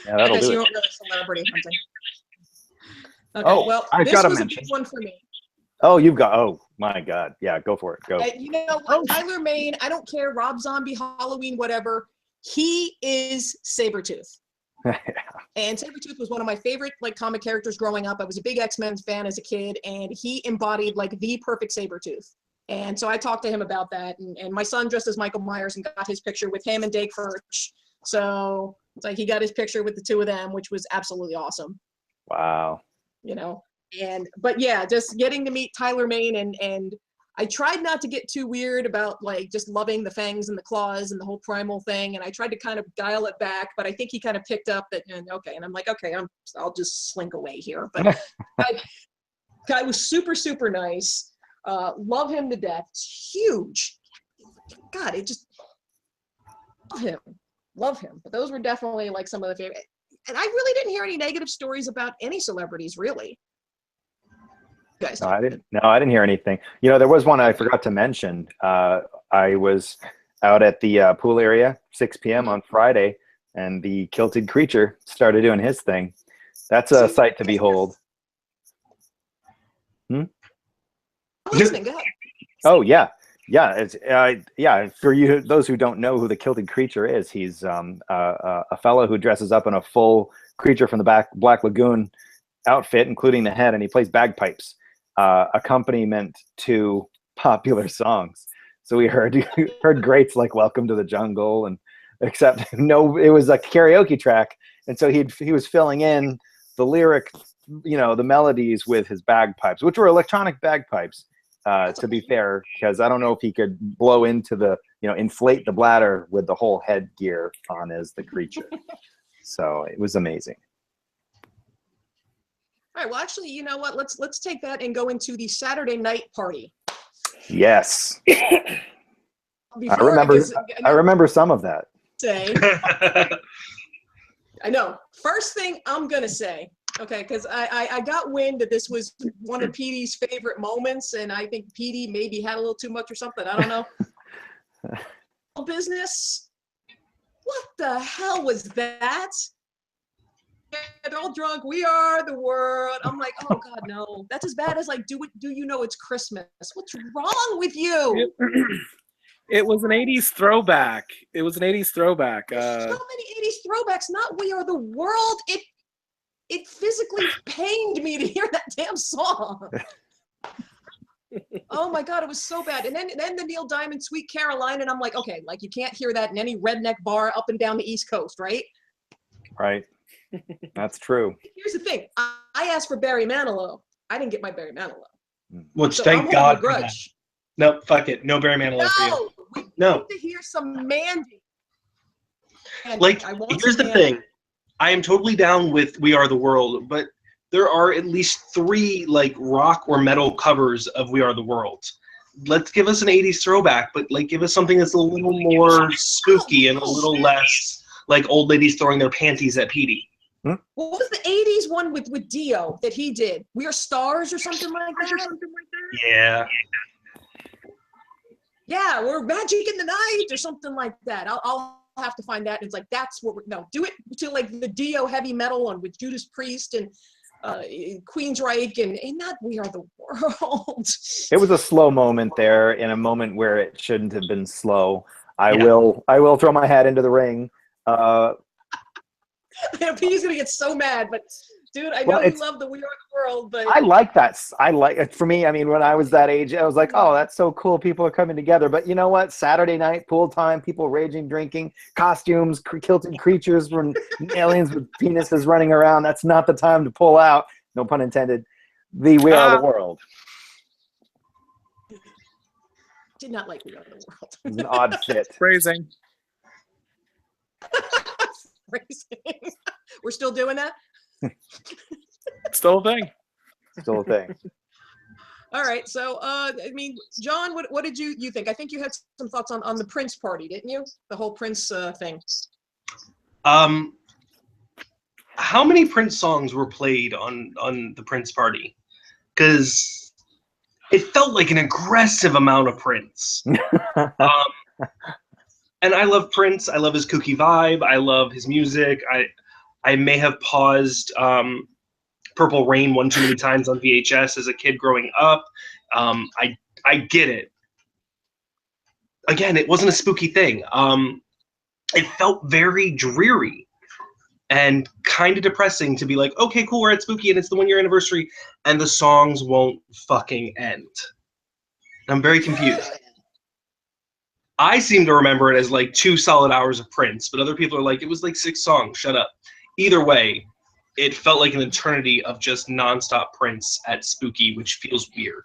that'll do You it. weren't really celebrity hunting. Okay, Oh, well, I this gotta was mention. a big one for me. Oh, oh my God. Yeah, go for it. Go. You know what? Tyler Mane, I don't care, Rob Zombie, Halloween, whatever. He is Sabretooth. And Sabretooth was one of my favorite comic characters growing up. I was a big X-Men fan as a kid, and he embodied the perfect Sabretooth. And so I talked to him about that, and my son dressed as Michael Myers and got his picture with him and Dake Furch. So it's he got his picture with the two of them, which was absolutely awesome. Wow. But yeah, just getting to meet Tyler Mane, and I tried not to get too weird about just loving the fangs and the claws and the whole primal thing, and I tried to kind of dial it back, but I think he kind of picked up that, okay, and I'm like, okay, I'll just slink away here. But guy was super, super nice. Love him to death. It's huge. God, it just love him. But those were definitely some of the favorite. And I really didn't hear any negative stories about any celebrities, really. You guys No, I didn't. No, I didn't hear anything. There was one I forgot to mention. I was out at the pool area, 6 p.m. on Friday, and the kilted creature started doing his thing. That's a sight to behold. I'm listening. Go ahead. Oh yeah. Yeah, it's for you, those who don't know who the kilted creature is, he's a fellow who dresses up in a full creature from the Black Lagoon outfit, including the head, and he plays bagpipes, accompaniment to popular songs. So we heard greats like "Welcome to the Jungle," and it was a karaoke track, and so he was filling in the lyric, the melodies with his bagpipes, which were electronic bagpipes. To be fair, because I don't know if he could blow into the, inflate the bladder with the whole headgear on as the creature. So it was amazing. All right. Well, actually, you know what? Let's take that and go into the Saturday night party. Yes. I remember some of that. I know. First thing I'm gonna say. Okay, because I got wind that this was one of Petey's favorite moments, and I think Petey maybe had a little too much or something. I don't know. Business? What the hell was that? They're all drunk. We are the world. I'm like, oh God, no. That's as bad as do you know it's Christmas? What's wrong with you? It was an 80s throwback. So many 80s throwbacks. Not "We Are the World." It physically pained me to hear that damn song. Oh my God, it was so bad. And then the Neil Diamond "Sweet Caroline," and I'm like, okay, you can't hear that in any redneck bar up and down the East Coast, right? Right. That's true. Here's the thing. I asked for Barry Manilow. I didn't get my Barry Manilow. Which, so thank God for that. Grudge. No, fuck it. No Barry Manilow for you. We No. need to hear some Mandy. Here's the thing. I am totally down with "We Are the World," but there are at least 3 rock or metal covers of "We Are the World." Let's give us an 80s throwback, but give us something that's a little more spooky and a little less old ladies throwing their panties at Petey. What was the 80s one with Dio that he did? "We Are Stars" or something like that? Yeah. Yeah, we're magic in the night or something like that. I'll have to find that. It's like, that's what do it to like the Dio heavy metal one with Judas Priest and Queensryche and not We Are the World. It was a slow moment there, in a moment where it shouldn't have been slow. I will throw my hat into the ring. He's gonna get so mad, but dude, I know you love the We Are the World, but I like that. I like it. For me, I mean, when I was that age, I was like, oh, that's so cool. People are coming together. But you know what? Saturday night, pool time, people raging, drinking, costumes, kilted creatures from aliens with penises running around. That's not the time to pull out. No pun intended. We Are the World. Did not like We Are the World. It was an odd fit. Phrasing. We're still doing that? Still a thing. Still a thing. All right. So, I mean, John, what did you think? I think you had some thoughts on the Prince party, didn't you? The whole Prince thing. How many Prince songs were played on the Prince party? Because it felt like an aggressive amount of Prince. And I love Prince. I love his kooky vibe. I love his music. I may have paused Purple Rain one too many times on VHS as a kid growing up. I get it. Again, it wasn't a spooky thing. It felt very dreary and kind of depressing to be like, okay, cool, we're at Spooky and it's the 1 year anniversary and the songs won't fucking end. I'm very confused. I seem to remember it as like 2 solid hours of Prince, but other people are like, it was like 6 songs, shut up. Either way, it felt like an eternity of just nonstop Prince at Spooky, which feels weird.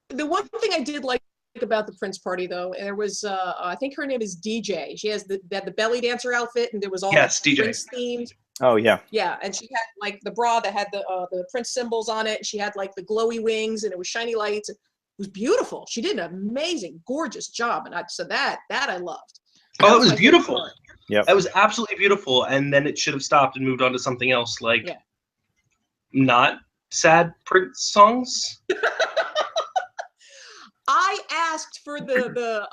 The one thing I did like about the Prince party, though, there was, I think her name is DJ. She has the belly dancer outfit, and there was all DJ. Prince themed. Oh, yeah. Yeah, and she had like the bra that had the Prince symbols on it. And she had like the glowy wings, and it was shiny lights. It was beautiful. She did an amazing, gorgeous job, and that I loved. Oh, it was beautiful. Yeah, that was absolutely beautiful. And then it should have stopped and moved on to something else, like not sad Prince songs. I asked for the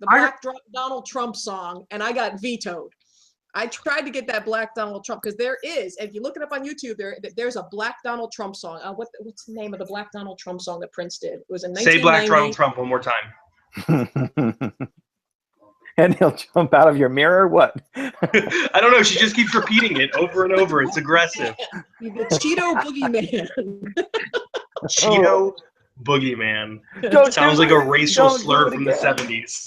Black Donald Trump song, and I got vetoed. I tried to get that Black Donald Trump because there is, if you look it up on YouTube, there's a Black Donald Trump song. What's the name of the Black Donald Trump song that Prince did? It was in 1990. Say Black Donald Trump one more time. And he'll jump out of your mirror? What? I don't know. She just keeps repeating it over and over. It's aggressive. The Cheeto Boogeyman. Cheeto Boogeyman. Sounds like a racial slur from the 70s.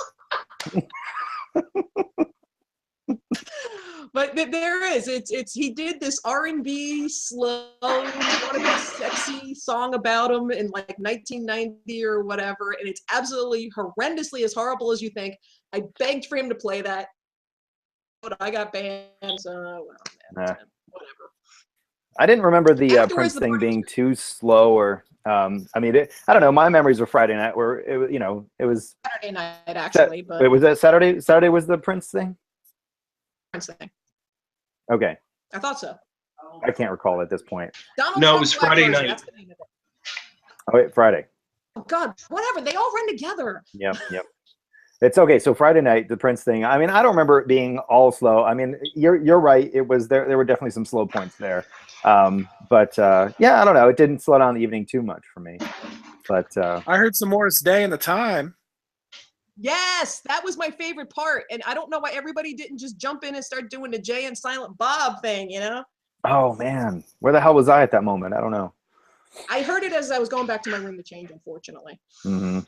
But there is. It's he did this R&B slow, wannabe sexy song about him in like 1990 or whatever, and it's absolutely horrendously as horrible as you think. I begged for him to play that, but I got banned. So whatever. I didn't remember the Prince thing being too slow, or I mean, I don't know. My memories were Friday night, where it was Saturday night actually. But wait, was that Saturday? Saturday was the Prince thing. Prince thing. Okay. I thought so. I can't recall at this point. No, it was Friday night. That's the name of it. Oh, wait, Friday. Oh God, whatever. They all run together. Yep. It's okay. So Friday night, the Prince thing. I mean, I don't remember it being all slow. I mean, you're right. It was there. There were definitely some slow points there. But yeah, I don't know. It didn't slow down the evening too much for me. But I heard some Morris Day in the time. Yes, that was my favorite part. And I don't know why everybody didn't just jump in and start doing the Jay and Silent Bob thing, Oh man, where the hell was I at that moment? I don't know. I heard it as I was going back to my room to change, unfortunately. Mm-hmm.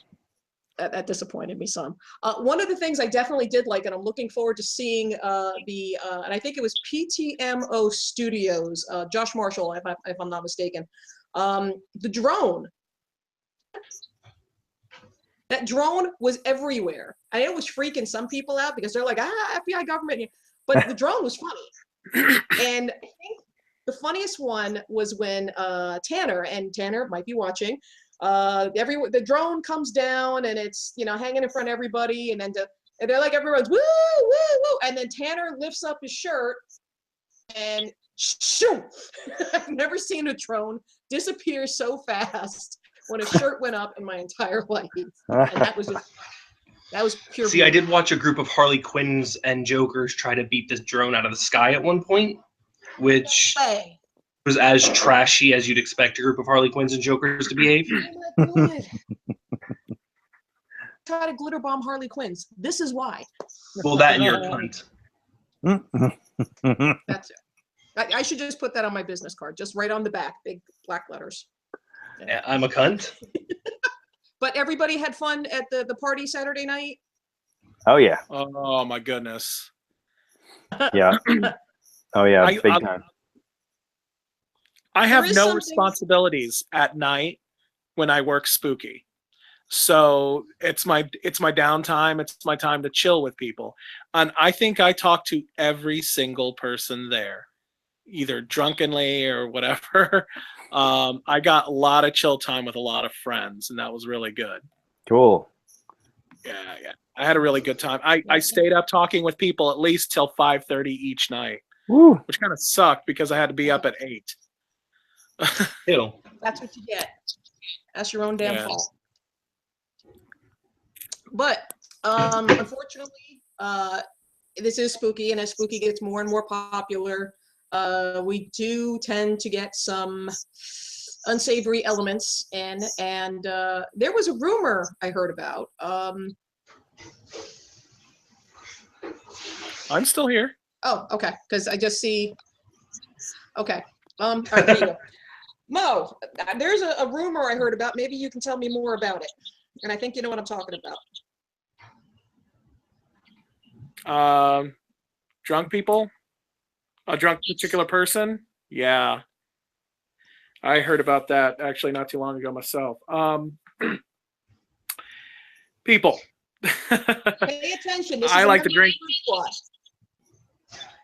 That disappointed me some. One of the things I definitely did like, and I'm looking forward to seeing and I think it was PTMO Studios, Josh Marshall, if I'm not mistaken, the drone. That drone was everywhere. I know it was freaking some people out because they're like, FBI government. But the drone was funny. And I think the funniest one was when Tanner might be watching, the drone comes down and it's, hanging in front of everybody. And then and they're like, everyone's woo, woo, woo. And then Tanner lifts up his shirt and shoot. I've never seen a drone disappear so fast when a shirt went up in my entire life. And that was pure. See, I beauty. did watch a group of Harley Quinns and Jokers try to beat this drone out of the sky at one point, which Hey. was as trashy as you'd expect a group of Harley Quinns and Jokers to behave. Oh my God. Try to glitter bomb Harley Quinns. This is why. Well, that and you're a cunt. That's it. I should just put that on my business card, just right on the back, big black letters. Yeah, I'm a cunt. But everybody had fun at the party Saturday night. Oh yeah, Oh my goodness. yeah. Oh yeah, I- big I- time. I have There is no something- responsibilities at night when I work spooky. So it's my downtime. It's my time to chill with people. And I think I talked to every single person there, either drunkenly or whatever. I got a lot of chill time with a lot of friends, and that was really good. Cool. Yeah. I had a really good time. I stayed up talking with people at least till 5:30 each night, Woo. which kind of sucked because I had to be up at 8. Ew. That's what you get. That's your own damn Yeah. fault. But unfortunately, this is spooky, and as spooky gets more and more popular, we do tend to get some unsavory elements in. And there was a rumor I heard about. I'm still here. Oh, okay, because I just see. Okay. All right, there you go. Mo, there's a rumor I heard about. Maybe you can tell me more about it. And I think you know what I'm talking about. Drunk people? A drunk particular person? Yeah. I heard about that actually not too long ago myself. People. Pay attention. This is I a like to member drink. squad.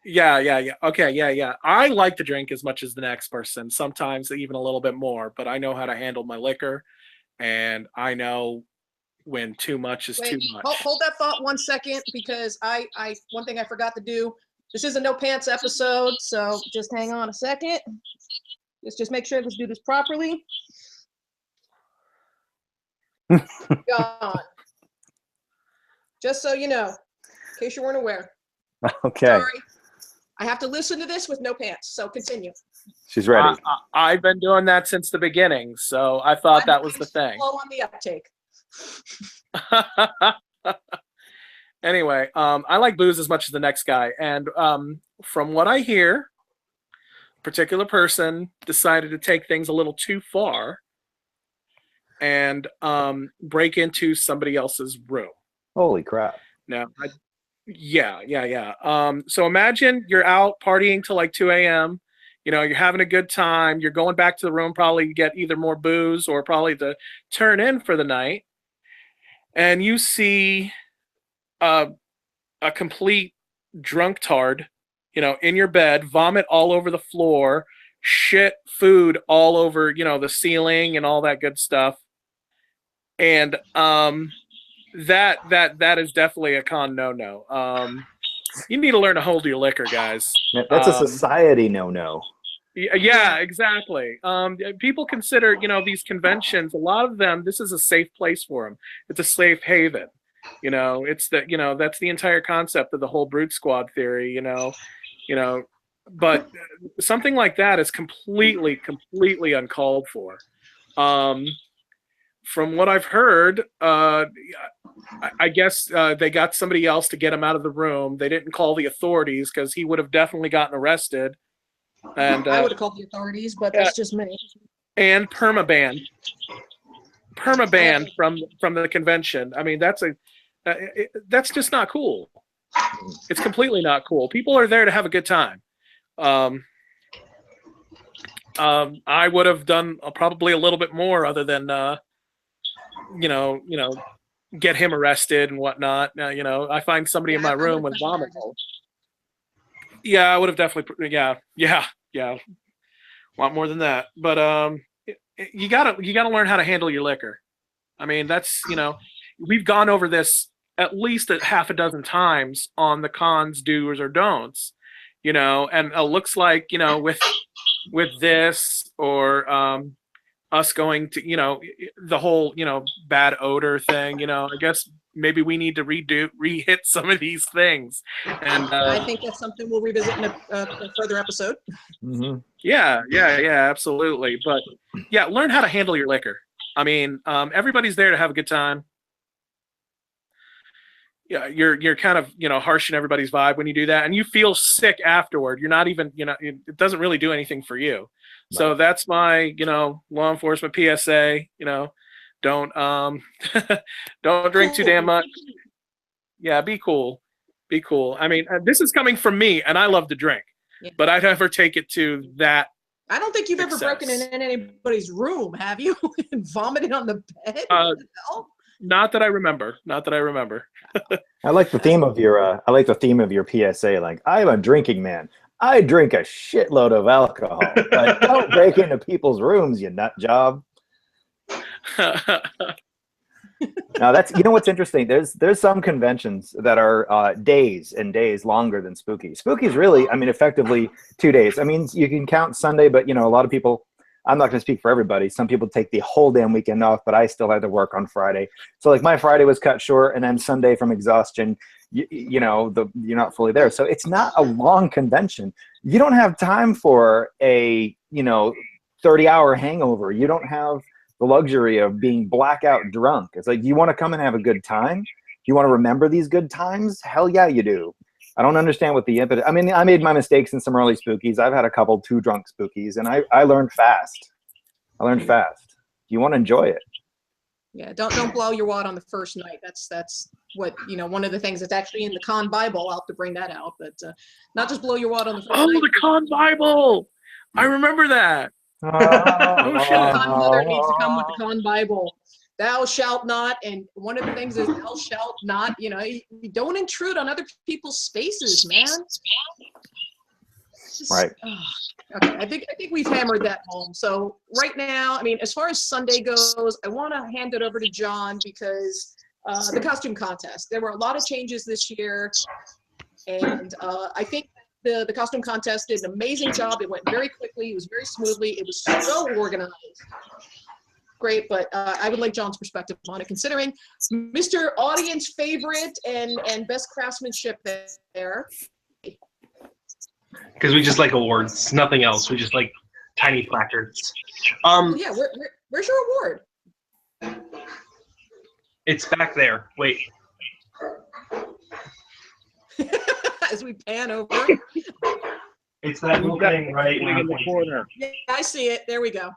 Yeah. Okay, yeah. I like to drink as much as the next person, sometimes even a little bit more, but I know how to handle my liquor, and I know when too much is too Wait, much. hold that thought 1 second, because one thing I forgot to do. This is a no pants episode, so just hang on a second. Let's just make sure let's do this properly. Gone. Just so you know, in case you weren't aware. Okay, Sorry. I have to listen to this with no pants, so continue. she's ready. I've been doing that since the beginning, so I thought that was the thing. Slow on the uptake. Anyway, I like booze as much as the next guy, and from what I hear, a particular person decided to take things a little too far and break into somebody else's room. Holy crap. Now, yeah. So imagine you're out partying till like 2 a.m. You know, you're having a good time. You're going back to the room probably to get either more booze or probably to turn in for the night. And you see a complete drunk tard, you know, in your bed, vomit all over the floor, shit food all over, you know, the ceiling and all that good stuff. And that is definitely a con no. You need to learn to hold your liquor, guys. That's a society no-no. Yeah, exactly. People consider, you know, these conventions, a lot of them, this is a safe place for them. It's a safe haven. You know, it's that, you know, that's the entire concept of the whole brute squad theory, you know, but something like that is completely uncalled for. From what I've heard, I guess they got somebody else to get him out of the room. They didn't call the authorities because he would have definitely gotten arrested. And I would have called the authorities, but that's just me. And permabanned from the convention. I mean, that's just not cool. It's completely not cool. People are there to have a good time. I would have done probably a little bit more other than get him arrested and whatnot. I find somebody in my room with vomit. Yeah, I would have definitely. Yeah. Want more than that, but you gotta learn how to handle your liquor. I mean, that's we've gone over this at least a half a dozen times on the cons, do's or don'ts. And it looks like with this or us going to, you know, the whole, you know, bad odor thing, you know, I guess maybe we need to re-hit some of these things. And I think that's something we'll revisit in a further episode. Mm-hmm. yeah, absolutely. But yeah, learn how to handle your liquor. I mean, everybody's there to have a good time. Yeah, you're kind of, you know, harshing everybody's vibe when you do that, and you feel sick afterward. You're not even, you know, it doesn't really do anything for you. Right. So that's my, you know, law enforcement PSA. You know, don't don't drink too damn much. Yeah, be cool, be cool. I mean, this is coming from me, and I love to drink, but I never take it to that. I don't think you've ever broken in anybody's room, have you? And vomited on the bed? Not that I remember. Not that I remember. I like the theme of your. I like the theme of your PSA. Like, I'm a drinking man. I drink a shitload of alcohol, but don't break into people's rooms, you nut job. Now that's, you know what's interesting. There's some conventions that are days and days longer than Spooky. Spooky's really, I mean, effectively 2 days. I mean, you can count Sunday, but you know, a lot of people. I'm not going to speak for everybody. Some people take the whole damn weekend off, but I still had to work on Friday. So like my Friday was cut short, and then Sunday from exhaustion, you know, you're not fully there. So it's not a long convention. You don't have time for a, you know, 30-hour hangover. You don't have the luxury of being blackout drunk. It's like, you want to come and have a good time? You want to remember these good times? Hell yeah, you do. I don't understand what the impetus. I mean, I made my mistakes in some early Spookies. I've had a couple too drunk Spookies, and I learned fast. You want to enjoy it. Yeah, don't blow your wad on the first night. That's what, you know, one of the things that's actually in the Con Bible. I'll have to bring that out, but not just blow your wad on the first night. Oh, the Con Bible! I remember that. Oh shit! Godmother needs to come with the Con Bible. Thou shalt not, and one of the things is thou shalt not, you know, you don't intrude on other people's spaces, man. Right. Okay, I think we've hammered that home. So right now, I mean, as far as Sunday goes, I want to hand it over to John because the costume contest. There were a lot of changes this year, and I think the costume contest did an amazing job. It went very quickly. It was very smoothly. It was so organized. Great, but I would like John's perspective on it, considering Mr. Audience Favorite and Best Craftsmanship there. Because we just like awards, nothing else. We just like tiny placards. Yeah, where's your award? It's back there. Wait. As we pan over. It's that little thing right in the corner. Yeah, I see it. There we go.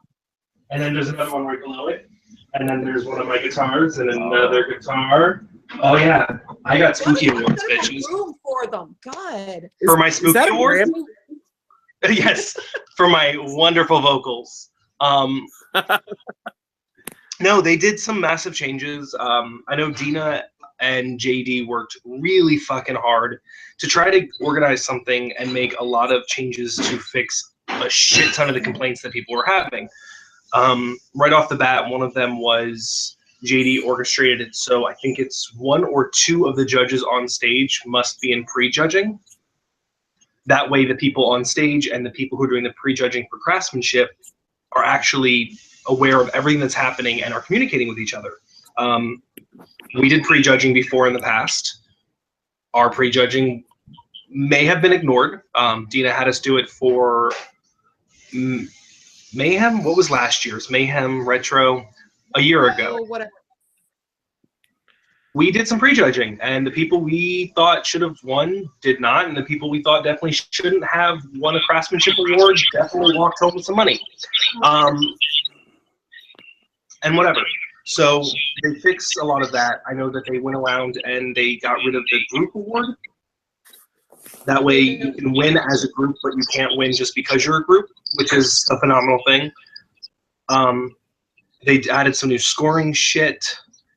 And then there's another one right below it. And then there's one of my guitars and another guitar. Oh yeah, I got spooky awards, bitches. Room for them. God. For my spooky awards. Yes, for my wonderful vocals. No, they did some massive changes. I know Dina and JD worked really fucking hard to try to organize something and make a lot of changes to fix a shit ton of the complaints that people were having. Right off the bat, one of them was JD orchestrated it so I think it's 1 or 2 of the judges on stage must be in pre-judging. That way the people on stage and the people who are doing the pre-judging for craftsmanship are actually aware of everything that's happening and are communicating with each other. We did pre-judging before in the past. Our pre-judging may have been ignored. Dina had us do it for Mayhem. What was last year's Mayhem Retro? A year ago. Whatever. We did some prejudging, and the people we thought should have won did not, and the people we thought definitely shouldn't have won a craftsmanship award definitely walked home with some money. And whatever. So they fixed a lot of that. I know that they went around and they got rid of the group award. That way you can win as a group, but you can't win just because you're a group, which is a phenomenal thing. They added some new scoring shit.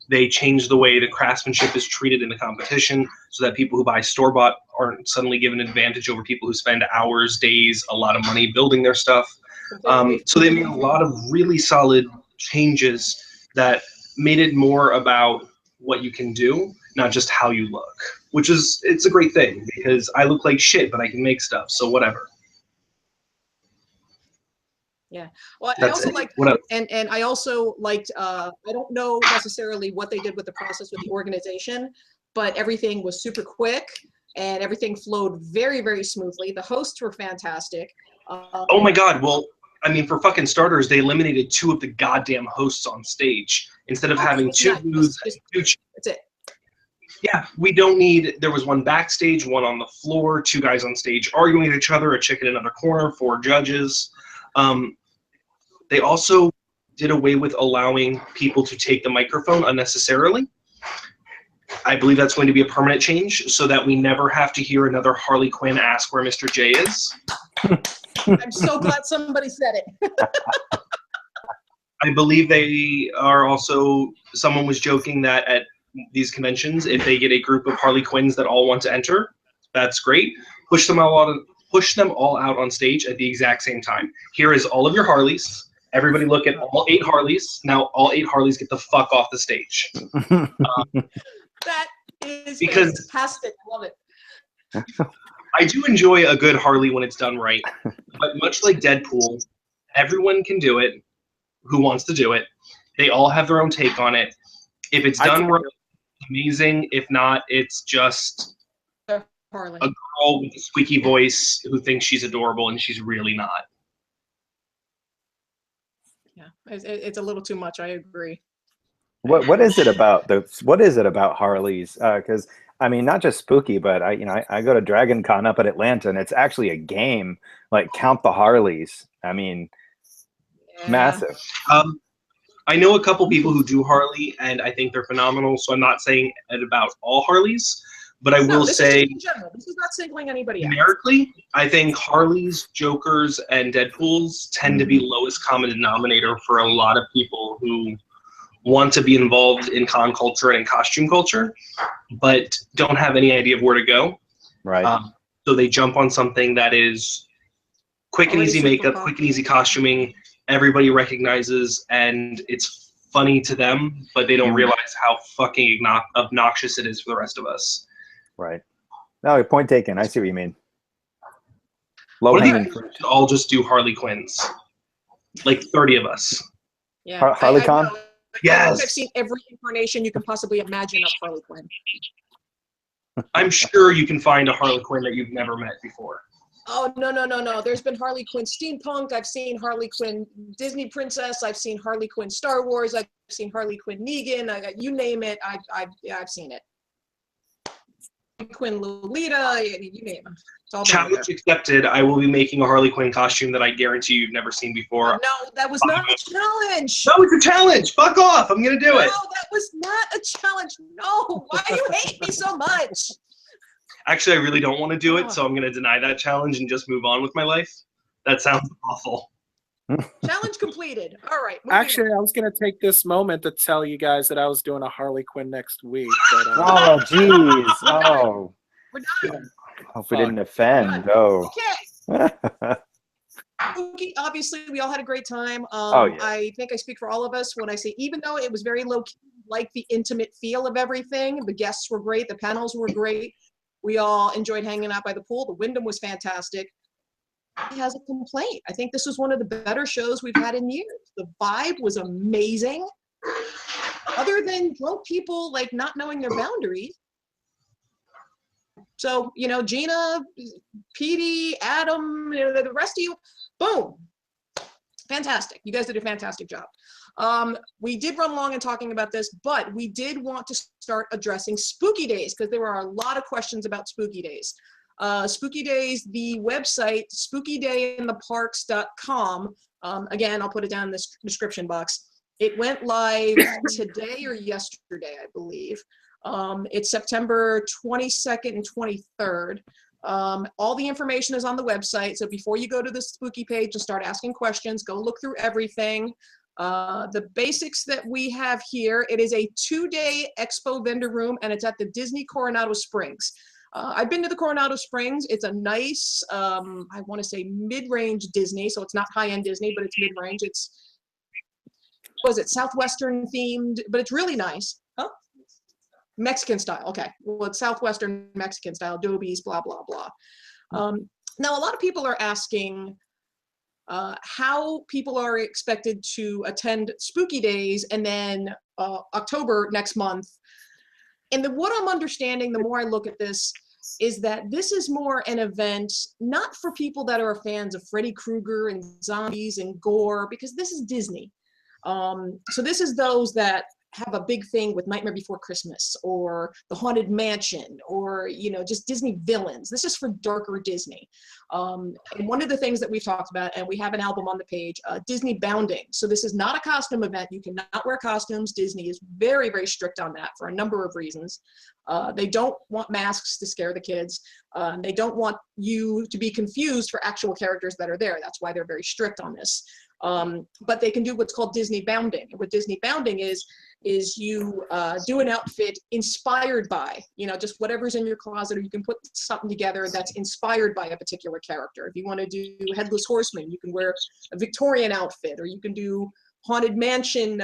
They changed the way the craftsmanship is treated in the competition so that people who buy store-bought aren't suddenly given an advantage over people who spend hours, days, a lot of money building their stuff. So they made a lot of really solid changes that made it more about what you can do, not just how you look, which is, it's a great thing because I look like shit, but I can make stuff, so whatever. Well, I That's also it. liked, What else? and I also liked, I don't know necessarily what they did with the process with the organization, but everything was super quick and everything flowed very, very smoothly. The hosts were fantastic. Oh my God. Well, I mean, for fucking starters, they eliminated 2 of the goddamn hosts on stage instead of having it's 2 nice. booths. Just- And 2 That's it. Yeah, we don't need. There was 1 backstage, 1 on the floor, 2 guys on stage arguing with each other, a chick in another corner, 4 judges. They also did away with allowing people to take the microphone unnecessarily. I believe that's going to be a permanent change so that we never have to hear another Harley Quinn ask where Mr. J is. I'm so glad somebody said it. I believe they are also, someone was joking that at these conventions, if they get a group of Harley Quinns that all want to enter, that's great. Push them all out on stage at the exact same time. Here is all of your Harleys. Everybody look at all 8 Harleys. Now all 8 Harleys get the fuck off the stage. That is Because- fantastic. I love it. I do enjoy a good Harley when it's done right. But much like Deadpool, everyone can do it who wants to do it. They all have their own take on it. If it's done right, amazing. If not, it's just Harley. a girl with a squeaky voice who thinks she's adorable and she's really not. Yeah, it's a little too much. I agree. What is it about Harleys? Because I mean, not just spooky, but I go to Dragon Con up at Atlanta, and it's actually a game. Like Count the Harleys. I mean, massive. I know a couple people who do Harley, and I think they're phenomenal. So I'm not saying it about all Harleys, but I will this say, is just in general. This is not singling anybody out. numerically, I think Harleys, Jokers, and Deadpools tend to be lowest common denominator for a lot of people who want to be involved in con culture and in costume culture, but don't have any idea of where to go. Right. So they jump on something that is quick and Already easy super makeup, popular. quick and easy costuming, everybody recognizes, and it's funny to them, but they don't realize how fucking obnoxious it is for the rest of us. Right. No, point taken. I see what you mean. Low What do you hanging think? fruit. We should all just do Harley Quinns, like 30 of us. Yeah. Harley Con? I know. Yes. I've seen every incarnation you can possibly imagine of Harley Quinn. I'm sure you can find a Harley Quinn that you've never met before. Oh, no. There's been Harley Quinn steampunk. I've seen Harley Quinn Disney princess. I've seen Harley Quinn Star Wars. I've seen Harley Quinn Negan. You name it. I've seen it. Quinn Lolita. You name it. It's all been Challenge accepted. I will be making a Harley Quinn costume that I guarantee you've never seen before. No, that was not a challenge. No, it's a challenge. Fuck off. I'm going to do No, it. that was not a challenge. No. Why do you hate me so much? Actually, I really don't want to do it, so I'm going to deny that challenge and just move on with my life. That sounds awful. Challenge completed. All right. Actually, I was going to take this moment to tell you guys that I was doing a Harley Quinn next week. But, Oh, jeez. Oh. we're done. Hope we didn't offend. Oh. Okay. Spooky, obviously, we all had a great time. Yeah. I think I speak for all of us when I say, even though it was very low key, like the intimate feel of everything, the guests were great, the panels were great. We all enjoyed hanging out by the pool. The Wyndham was fantastic. He has a complaint. I think this was one of the better shows we've had in years. The vibe was amazing. Other than drunk people like not knowing their boundaries. So, Gina, Petey, Adam, the rest of you, boom. Fantastic. You guys did a fantastic job. We did run long in talking about this, but we did want to start addressing Spooky Days because there were a lot of questions about Spooky Days. Spooky Days, the website, spookydayintheparks.com. Again, I'll put it down in the description box. It went live today or yesterday, I believe. It's September 22nd and 23rd. All the information is on the website. So before you go to the spooky page and start asking questions, go look through everything. The basics that we have here, it is a 2-day expo vendor room and it's at the Disney Coronado Springs. I've been to the Coronado Springs. It's a nice, I want to say mid-range Disney. So it's not high-end Disney, but it's mid-range. Was it Southwestern themed, but it's really nice. Huh? Mexican style. Okay. Well, it's Southwestern Mexican style, adobes, blah, blah, blah. Now, a lot of people are asking, how people are expected to attend Spooky Days and then October next month. And what I'm understanding, the more I look at this, is that this is more an event not for people that are fans of Freddy Krueger and zombies and gore, because this is Disney. So this is those that have a big thing with Nightmare Before Christmas or the Haunted Mansion or, just Disney villains. This is for darker Disney. And one of the things that we've talked about, and we have an album on the page, Disney Bounding. So this is not a costume event. You cannot wear costumes. Disney is very, very strict on that for a number of reasons. They don't want masks to scare the kids. They don't want you to be confused for actual characters that are there. That's why they're very strict on this. But they can do what's called Disney Bounding. And what Disney Bounding is you do an outfit inspired by, just whatever's in your closet, or you can put something together that's inspired by a particular character. If you want to do Headless Horseman, you can wear a Victorian outfit, or you can do Haunted Mansion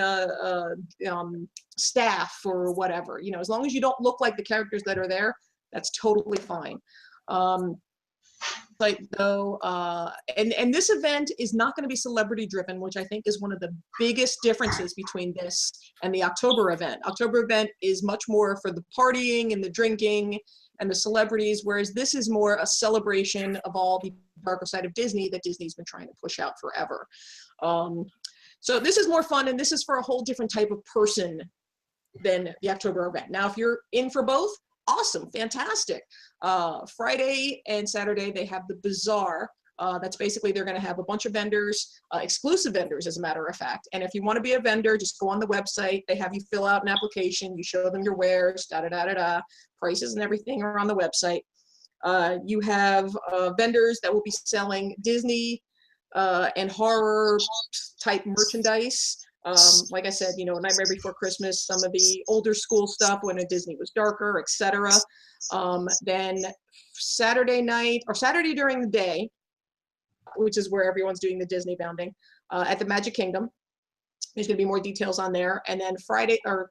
staff or whatever. As long as you don't look like the characters that are there, that's totally fine. And this event is not going to be celebrity driven, which I think is one of the biggest differences between this and the October event. October event is much more for the partying and the drinking and the celebrities, whereas this is more a celebration of all the darker side of Disney that Disney's been trying to push out forever. So this is more fun, and this is for a whole different type of person than the October event. Now, if you're in for both, awesome, fantastic. Friday and Saturday, they have the Bazaar. That's basically, they're going to have a bunch of vendors, exclusive vendors, as a matter of fact. And if you want to be a vendor, just go on the website. They have you fill out an application. You show them your wares, prices and everything are on the website. You have vendors that will be selling Disney and horror type merchandise. Like I said, Nightmare Before Christmas, some of the older school stuff when Disney was darker, etc. Then Saturday night, or Saturday during the day, which is where everyone's doing the Disney Bounding, at the Magic Kingdom. There's going to be more details on there. And then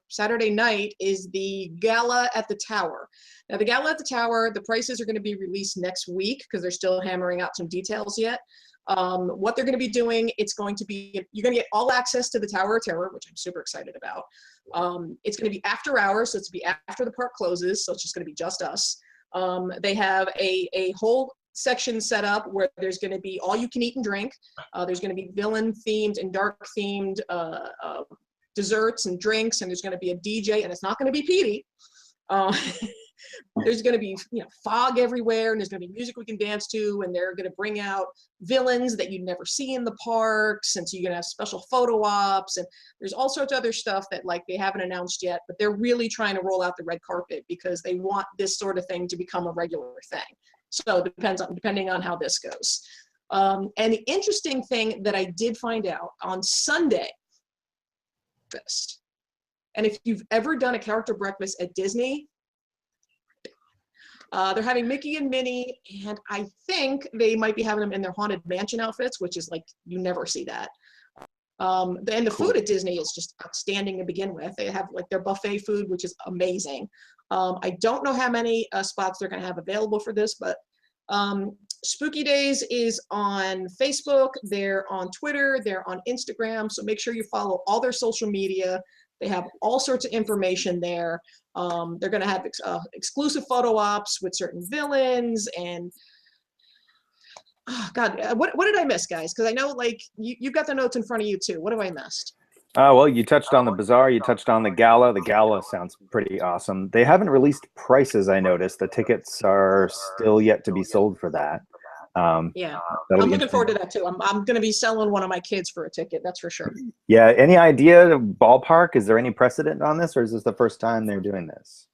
Saturday night is the Gala at the Tower. Now, the Gala at the Tower, the prices are going to be released next week because they're still hammering out some details yet. What they're going to be doing, you're going to get all access to the Tower of Terror, which I'm super excited about. It's going to be after hours, so it's going to be after the park closes, so it's just going to be just us. They have a whole section set up where there's going to be all you can eat and drink. There's going to be villain themed and dark themed desserts and drinks, and there's going to be a DJ, and it's not going to be Petey. There's going to be fog everywhere, and there's going to be music we can dance to, and they're going to bring out villains that you'd never see in the parks, and so you're going to have special photo ops, and there's all sorts of other stuff that they haven't announced yet, but they're really trying to roll out the red carpet because they want this sort of thing to become a regular thing. So depending on how this goes. And the interesting thing that I did find out on Sunday, and if you've ever done a character breakfast at Disney, they're having Mickey and Minnie, and I think they might be having them in their Haunted Mansion outfits, which is you never see that. And the food at Disney is just outstanding to begin with. They have their buffet food, which is amazing. I don't know how many spots they're going to have available for this, but Spooky Days is on Facebook, they're on Twitter, they're on Instagram, so make sure you follow all their social media. They have all sorts of information there. They're going to have exclusive photo ops with certain villains, and oh God, what did I miss, guys? Because I know you've got the notes in front of you too. What have I missed? Well, you touched on the Bazaar, you touched on the Gala. The Gala sounds pretty awesome. They haven't released prices, I noticed. The tickets are still yet to be sold for that. Yeah, I'm looking forward to that too. I'm going to be selling one of my kids for a ticket, that's for sure. Yeah, any idea, ballpark? Is there any precedent on this, or is this the first time they're doing this?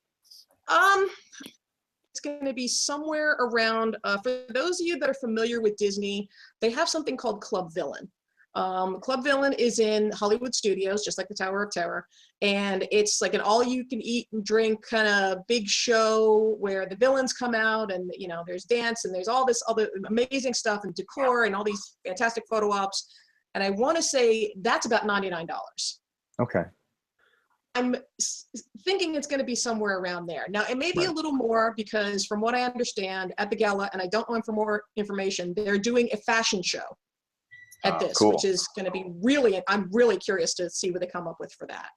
It's going to be somewhere around, for those of you that are familiar with Disney, they have something called Club Villain. Club Villain is in Hollywood Studios, just like the Tower of Terror, and it's like an all-you-can-eat and drink kind of big show where the villains come out, and there's dance and there's all this other amazing stuff and decor and all these fantastic photo ops, and I want to say that's about $99. Okay. I'm thinking it's going to be somewhere around there. Now, it may be a little more because from what I understand at the Gala, and I don't know for more information, they're doing a fashion show. at this, cool. which is going to be really, I'm really curious to see what they come up with for that.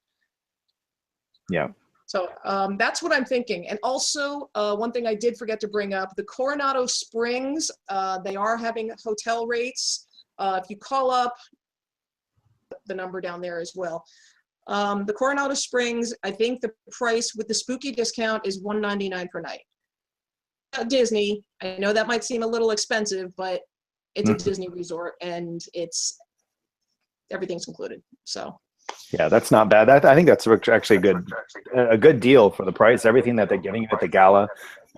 Yeah. So that's what I'm thinking. And also, one thing I did forget to bring up, the Coronado Springs, they are having hotel rates. If you call up the number down there as well. The Coronado Springs, I think the price with the spooky discount is $199 per night. Disney, I know that might seem a little expensive, but it's a Disney resort and everything's included. So yeah, that's not bad. I think that's actually a good deal for the price. Everything that they're giving you at the gala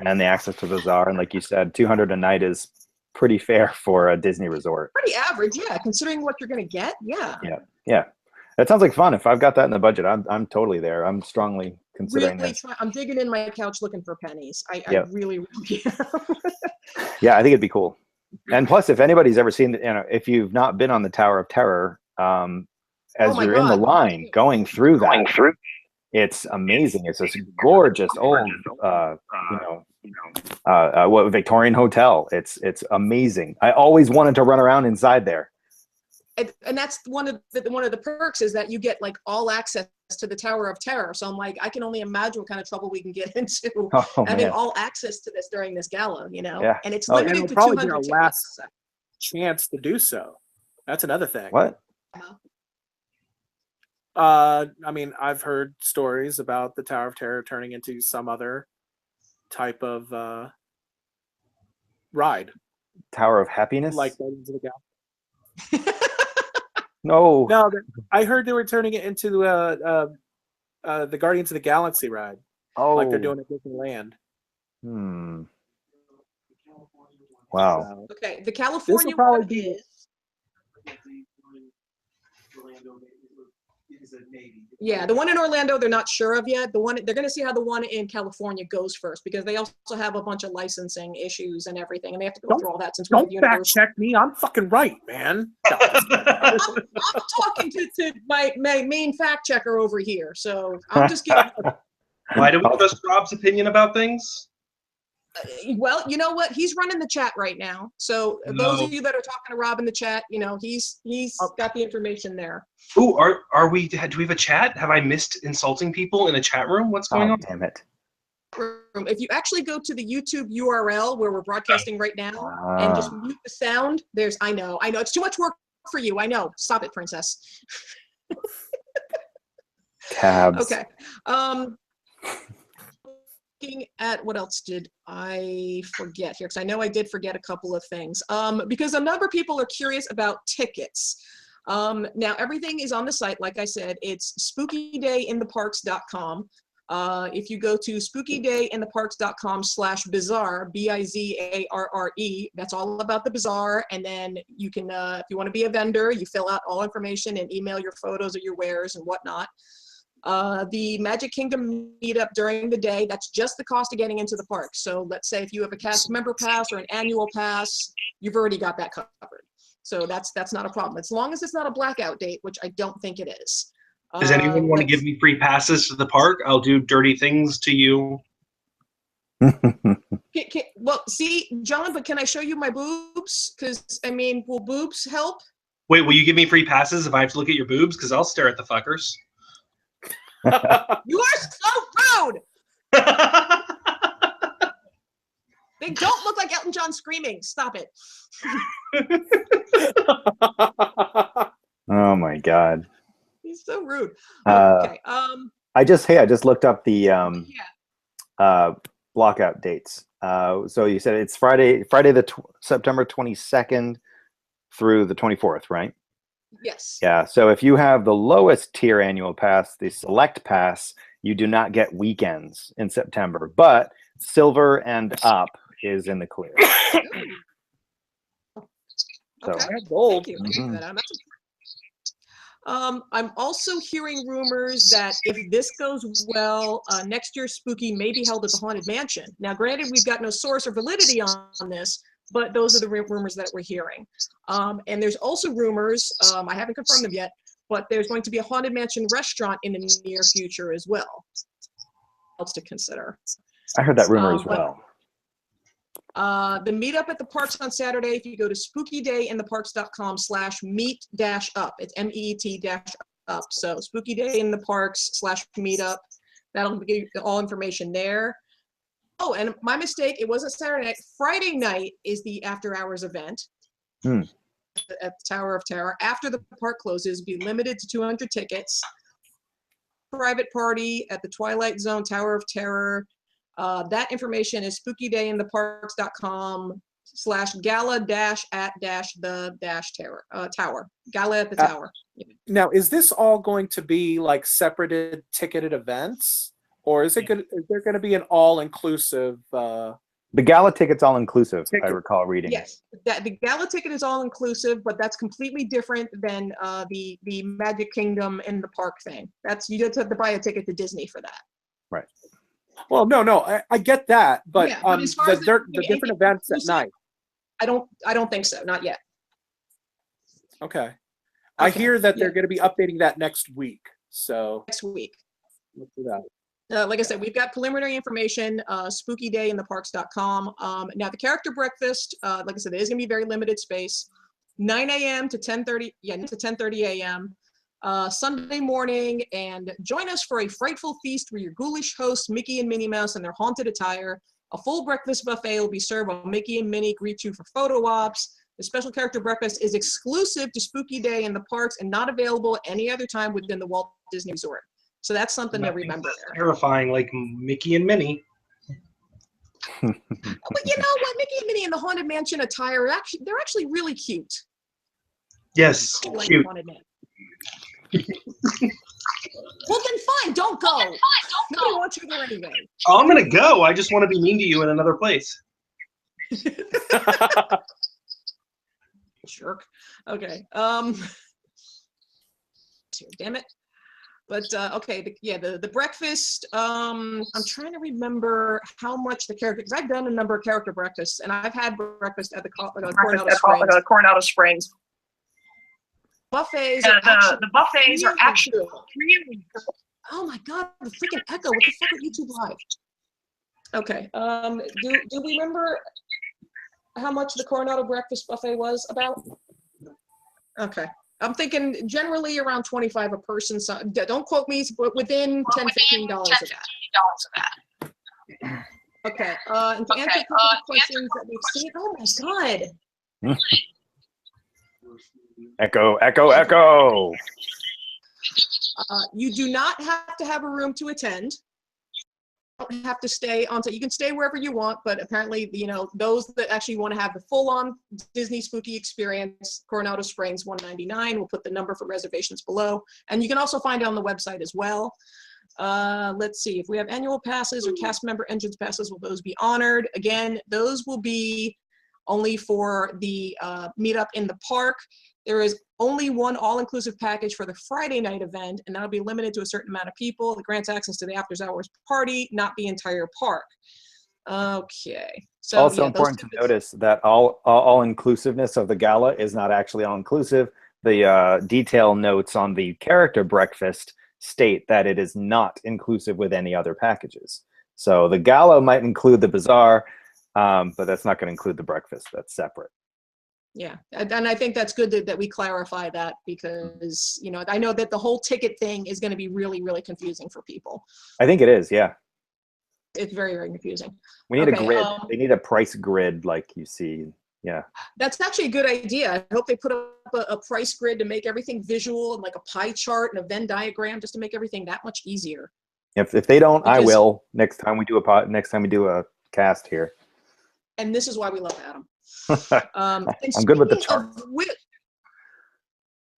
and the access to the Bazaar, and like you said, $200 a night is pretty fair for a Disney resort. pretty average, yeah, considering what you're going to get. Yeah. That sounds like fun. If I've got that in the budget, I'm totally there. I'm strongly considering Really this. I'm digging in my couch looking for pennies. I really am. Yeah, I think it'd be cool. And plus, if anybody's ever seen, if you've not been on the Tower of Terror, as my you're in the God. line going through that, it's amazing. It's this gorgeous old, Victorian hotel. It's amazing. I always wanted to run around inside there. And that's one of the perks is that you get like all access to the Tower of Terror. So I'm like, I can only imagine what kind of trouble we can get into having all access to this during this gala, Yeah. And it's And limited it'll to probably 200 be our tickets. last chance to do so. That's another thing. What? I mean, I've heard stories about the Tower of Terror turning into some other type of ride, Tower of Happiness? like Guardians of the Galaxy. No. No, I heard they were turning it into the Guardians of the Galaxy ride, like they're doing at Disneyland. Wow. So, Okay, the California probably one be- is. Yeah, the one in Orlando they're not sure of yet. They're going to see how the one in California goes first because they also have a bunch of licensing issues and everything, and they have to go through all that since we're don't Universal. fact check me. I'm fucking right, man. No, I'm talking to my main fact checker over here, so I'm just giving. Why do we trust Rob's opinion about things? Well, you know what? He's running the chat right now. So those of you that are talking to Rob in the chat, he's got the information there. Ooh, are we? Do we have a chat? Have I missed insulting people in a chat room? What's going on? Damn it. If you actually go to the YouTube URL where we're broadcasting right now and just mute the sound, I know it's too much work for you. I know. Stop it, princess. Tabs. Okay. Looking at what else did I forget here? Because I know I did forget a couple of things. Because a number of people are curious about tickets. Now everything is on the site. Like I said, it's spookydayintheparks.com. If you go to spookydayintheparks.com/bizarre, BIZARRE, that's all about the bazaar. And then you can, if you want to be a vendor, you fill out all information and email your photos of your wares and whatnot. The Magic Kingdom meetup during the day, that's just the cost of getting into the park. So let's say if you have a cast member pass or an annual pass, you've already got that covered. So that's not a problem. As long as it's not a blackout date, which I don't think it is. Does anyone want to give me free passes to the park? I'll do dirty things to you. Well, see, John, but can I show you my boobs? Because, I mean, will boobs help? Wait, will you give me free passes if I have to look at your boobs? Because I'll stare at the fuckers. You are so rude! They don't look like Elton John screaming. Stop it. Oh my God. He's so rude. Okay. I just looked up the blockout dates. So you said it's Friday September 22nd through the 24th, right? Yes. Yeah. So if you have the lowest tier annual pass, the select pass, you do not get weekends in September, but silver and up is in the clear. Okay. So, gold. Thank you. Thank you for that, Adam. That's I'm also hearing rumors that if this goes well, next year's Spooky may be held at the Haunted Mansion. Now, granted, we've got no source or validity on this, but those are the rumors that we're hearing. And there's also rumors, I haven't confirmed them yet, but there's going to be a Haunted Mansion restaurant in the near future as well. Else to consider. I heard that rumor as well. The meetup at the parks on Saturday, if you go to spookydayintheparks.com/meet-up, it's MEET-up. So spookydayintheparks/meetup. That'll give you all information there. Oh, and my mistake, it wasn't Saturday night. Friday night is the after hours event at the Tower of Terror. After the park closes, be limited to 200 tickets. Private party at the Twilight Zone Tower of Terror. That information is spookydayintheparks.com/gala-at-the-tower. Gala at the tower. Now, is this all going to be like separated ticketed events, or is there going to be an all-inclusive? The gala ticket's all inclusive. I recall reading. Yes, the gala ticket is all inclusive, but that's completely different than the Magic Kingdom in the park thing. That's, you just have to buy a ticket to Disney for that. Right. Well, no, I get that, but, Yeah, but as far as the different events at night. I don't think so. Not yet. Okay. I hear that they're going to be updating that next week. So Next week. look for that. Like I said, we've got preliminary information, spookydayintheparks.com. Now, the character breakfast, like I said, it is going to be very limited space, 9 a.m. to 10:30, to 10:30 a.m. Sunday morning, and join us for a frightful feast where your ghoulish hosts, Mickey and Minnie Mouse, in their haunted attire. A full breakfast buffet will be served while Mickey and Minnie greet you for photo ops. The special character breakfast is exclusive to Spooky Day in the parks and not available any other time within the Walt Disney Resort. So that's something to remember there. Terrifying, like Mickey and Minnie. But you know what? Mickey and Minnie in the Haunted Mansion attire, they're actually really cute. Yes, Like cute. Haunted Mansion. Well, then fine, don't go. Nobody wants you there anyway. Oh, I'm gonna go. I just want to be mean to you in another place. Jerk. Okay. Damn it. But okay, the breakfast. I'm trying to remember how much the character, because I've done a number of character breakfasts, and I've had breakfast at the Coronado Springs. Buffets. The buffets are actually really good. Oh my god, the freaking echo! What the fuck are YouTube Live? Okay. Do we remember how much the Coronado breakfast buffet was about? Okay. I'm thinking generally around 25 a person. So don't quote me, but within $10-15 of that. Okay. And to answer the questions that we've seen, oh my god. Echo, echo, echo. You do not have to have a room to attend. You don't have to stay on site. You can stay wherever you want, but apparently, those that actually want to have the full-on Disney spooky experience, Coronado Springs, $199. We'll put the number for reservations below, and you can also find it on the website as well. Let's see if we have annual passes or cast member entrance passes. Will those be honored? Again, those will be only for the meetup in the park. There is only one all-inclusive package for the Friday night event, and that'll be limited to a certain amount of people. It grants access to the after-hours party, not the entire park. Okay. So also important to notice that all-inclusiveness of the gala is not actually all-inclusive. The detail notes on the character breakfast state that it is not inclusive with any other packages. So the gala might include the bazaar, but that's not going to include the breakfast. That's separate. Yeah, and I think that's good that we clarify that, because I know that the whole ticket thing is going to be really, really confusing for people. I think it is, yeah. It's very, very confusing. We need a grid. They need a price grid like you see. Yeah. That's actually a good idea. I hope they put up a price grid to make everything visual, and like a pie chart and a Venn diagram, just to make everything that much easier. If they don't, I will next time we do a cast here. And this is why we love Adam. I'm good with the chart. We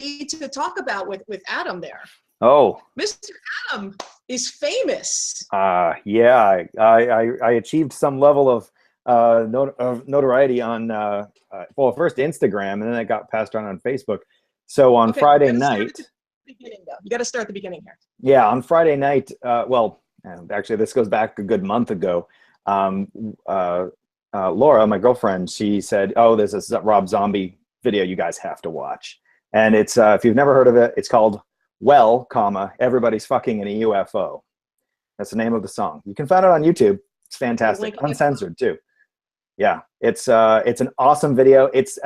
need to talk about with Adam there. Oh, Mr. Adam is famous. Yeah, I achieved some level of notoriety on first Instagram, and then it got passed on Facebook. So on Friday night, you got to start at the beginning here. Yeah, on Friday night. Actually, this goes back a good month ago. Laura, my girlfriend, she said, "Oh, there's this Rob Zombie video you guys have to watch." And it's if you've never heard of it, it's called Everybody's Fucking in a UFO. That's the name of the song. You can find it on YouTube. It's fantastic, uncensored too. Yeah, it's an awesome video. It's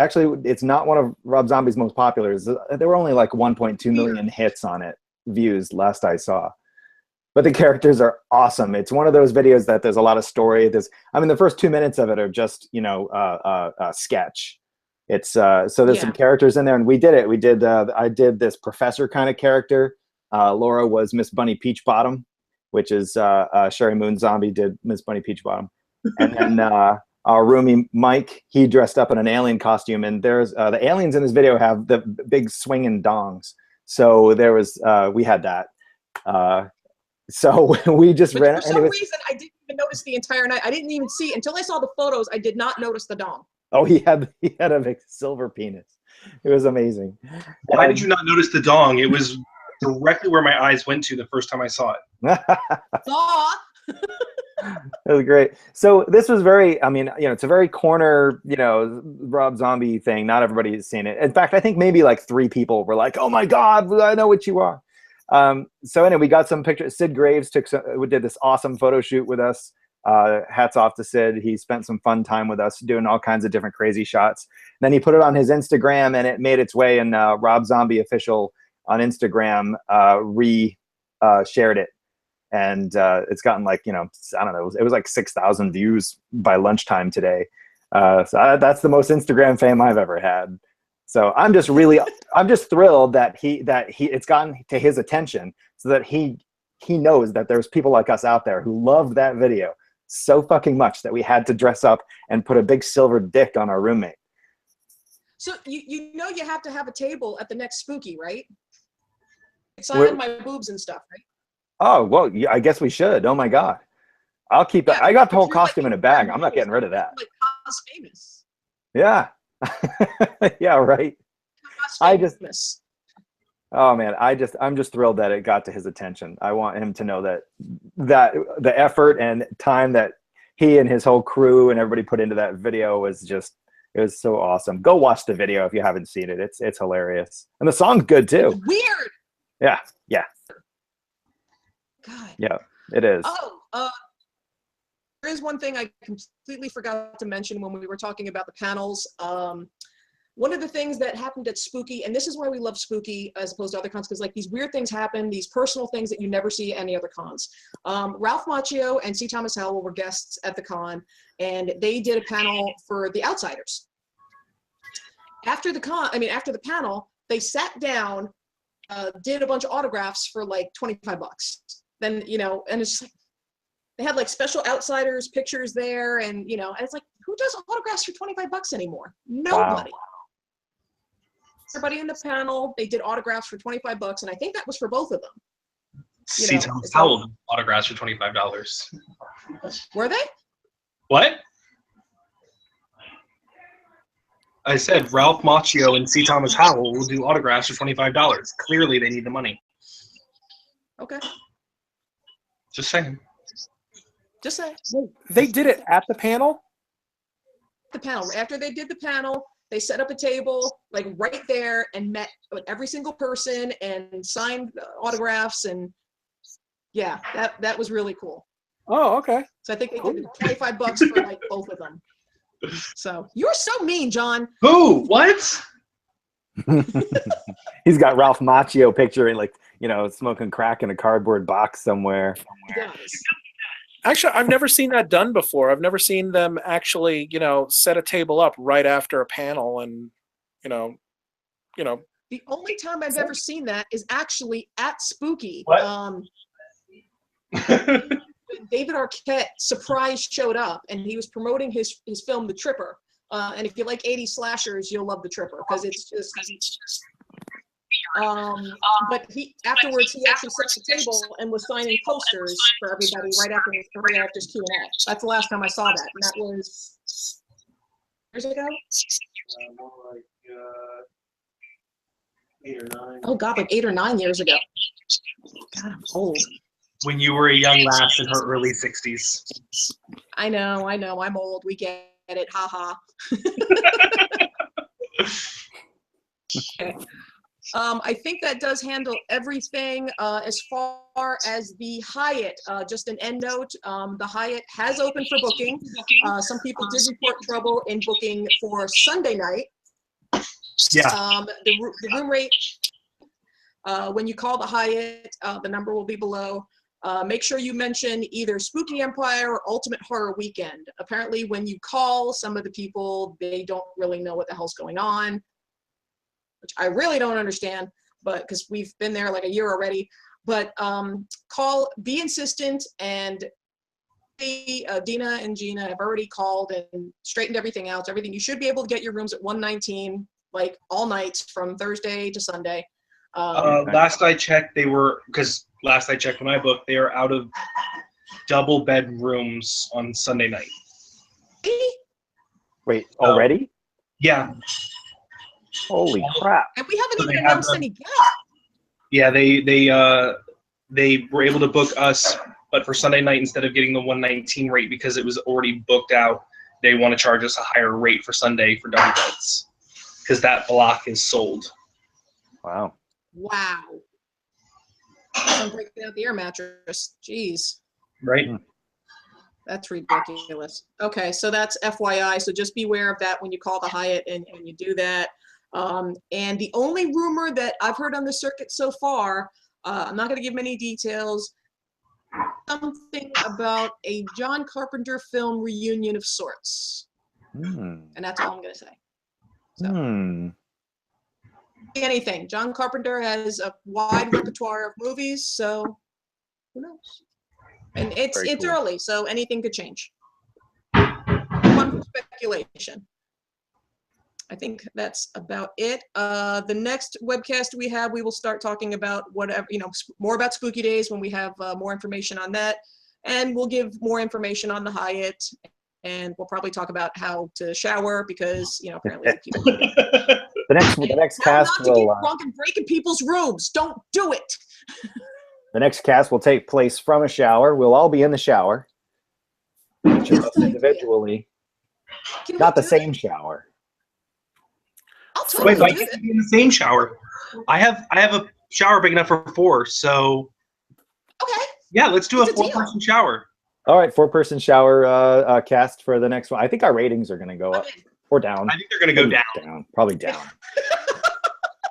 not one of Rob Zombie's most popular. There were only like 1.2 million hits on it, views last I saw. But the characters are awesome. It's one of those videos that there's a lot of story. The first 2 minutes of it are just sketch. It's so there's some characters in there, and we did it. I did this professor kind of character. Laura was Miss Bunny Peachbottom, which is Sherry Moon Zombie did Miss Bunny Peachbottom, and then our roomie Mike, he dressed up in an alien costume. And there's the aliens in this video have the big swinging dongs. So there was we had that. So we just ran. For some reason, I didn't even notice the entire night. I didn't even see until I saw the photos. I did not notice the dong. Oh, he had a big silver penis. It was amazing. Why did you not notice the dong? It was directly where my eyes went to the first time I saw it. It was great. So this was it's a very corner, Rob Zombie thing. Not everybody's seen it. In fact, I think maybe like 3 people were like, "Oh my God, I know what you are." So anyway, we got some pictures. Sid Graves did this awesome photo shoot with us. Hats off to Sid. He spent some fun time with us doing all kinds of different crazy shots. And then he put it on his Instagram, and it made its way, and Rob Zombie Official on Instagram shared it. And it's gotten like, I don't know, it was like 6,000 views by lunchtime today. So that's the most Instagram fame I've ever had. So I'm just thrilled that it's gotten to his attention, so that he knows that there's people like us out there who love that video so fucking much that we had to dress up and put a big silver dick on our roommate. So you have to have a table at the next spooky, right? Sign my boobs and stuff, right? Oh, well, I guess we should. Oh my God. I'll keep that. I got the whole costume in a bag. I'm not getting rid of that. Like Cos famous. Yeah. Yeah, right. Oh man, I'm just thrilled that it got to his attention. I want him to know that the effort and time that he and his whole crew and everybody put into that video was so awesome. Go watch the video if you haven't seen it. It's hilarious. And the song's good too. It's weird. Yeah. God. Yeah, it is. Oh, there is one thing I completely forgot to mention when we were talking about the panels. One of the things that happened at Spooky, and this is why we love Spooky as opposed to other cons, because like these weird things happen, these personal things that you never see at any other cons. Ralph Macchio and C. Thomas Howell were guests at the con, and they did a panel for the Outsiders. After the panel, they sat down, did a bunch of autographs for like $25. Then, and it's like, they had like special Outsiders pictures there, and and it's like, who does autographs for $25 anymore? Nobody. Wow. Everybody in the panel, they did autographs for $25, and I think that was for both of them. C. Thomas Howell autographs for $25. Were they? What? I said Ralph Macchio and C. Thomas Howell will do autographs for $25. Clearly, they need the money. Okay. Just saying. Just saying. They did it at the panel? The panel. After they did the panel, they set up a table like right there and met with every single person and signed autographs, and yeah, that was really cool. Oh, okay. So I think they did $25 for like both of them. So you're so mean, John. Who? What? He's got Ralph Macchio picturing like, smoking crack in a cardboard box somewhere. He does. Actually, I've never seen that done before. I've never seen them actually, set a table up right after a panel, and, The only time I've ever seen that is actually at Spooky. What? David Arquette surprise showed up, and he was promoting his film, The Tripper. And if you like 80s slashers, you'll love The Tripper, because it's just. But afterwards he actually set the table and was signing posters for everybody right after Q&A. That's the last time I saw that, and that was years ago. More like 8 or 9. Oh God, like 8 or 9 years ago. God, I'm old. When you were a young lass in her early 60s. I know. I'm old. We get it. Ha ha. Okay. I think that does handle everything as far as the Hyatt. Just an end note, the Hyatt has opened for booking. Some people did report trouble in booking for Sunday night. Yeah. The room rate, when you call the Hyatt, the number will be below. Make sure you mention either Spooky Empire or Ultimate Horror Weekend. Apparently, when you call, some of the people, they don't really know what the hell's going on, which I really don't understand, but because we've been there like a year already. But call, be insistent, and Dina and Gina have already called and straightened everything out. Everything, you should be able to get your rooms at 119, like all nights from Thursday to Sunday. Last I checked, last I checked when I booked, they are out of double bed rooms on Sunday night. Wait, already? Yeah. Holy crap. And we haven't So even they have announced any guests. Yeah, they were able to book us, but for Sunday night, instead of getting the 119 rate because it was already booked out, they want to charge us a higher rate for Sunday for double beds because that block is sold. Wow. Wow. I'm breaking out the air mattress. Jeez. Right? That's ridiculous. Okay, so that's FYI. So just beware of that when you call the Hyatt and you do that. And the only rumor that I've heard on the circuit so far, I'm not going to give many details, something about a John Carpenter film reunion of sorts. And that's all I'm going to say. So. Anything. John Carpenter has a wide repertoire of movies, so who knows? And it's Cool. early, so anything could change. Fun speculation. I think that's about it. The next webcast we have, we will start talking about whatever, more about Spooky Days when we have more information on that, and we'll give more information on the Hyatt, and we'll probably talk about how to shower because apparently people. The next cast not to will get drunk and break in people's rooms. Don't do it. the next cast will take place from a shower. We'll all be in the shower, each of us individually, not the same shower. I'll totally Wait, why do can't that. you be in the same shower? I have a shower big enough for 4, so Okay. yeah, let's do It's a a deal. 4-person shower. All right, 4-person shower cast for the next one. I think our ratings are going to go up or down. I think they're gonna go down. Probably down.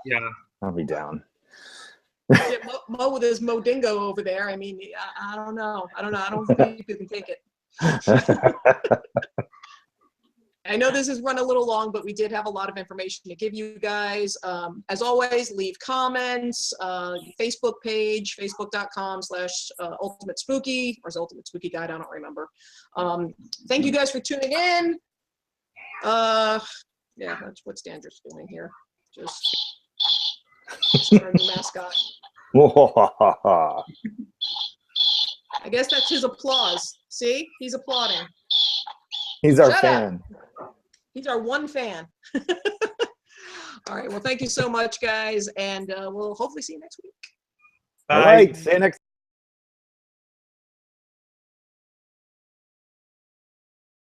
Yeah. Probably down. Yeah, Mo with his Mo Dingo over there. I mean, I don't know. I don't think you can take it. I know this has run a little long, but we did have a lot of information to give you guys. As always, leave comments, Facebook page, facebook.com/Ultimate Spooky, or is it Ultimate Spooky Guide? I don't remember. Thank you guys for tuning in. Yeah, that's what Standard's doing here. Just our new mascot. I guess that's his applause. See? He's applauding. He's our Shut up. fan. He's our one fan. All right. Well, thank you so much, guys. And we'll hopefully see you next week. All right. See you next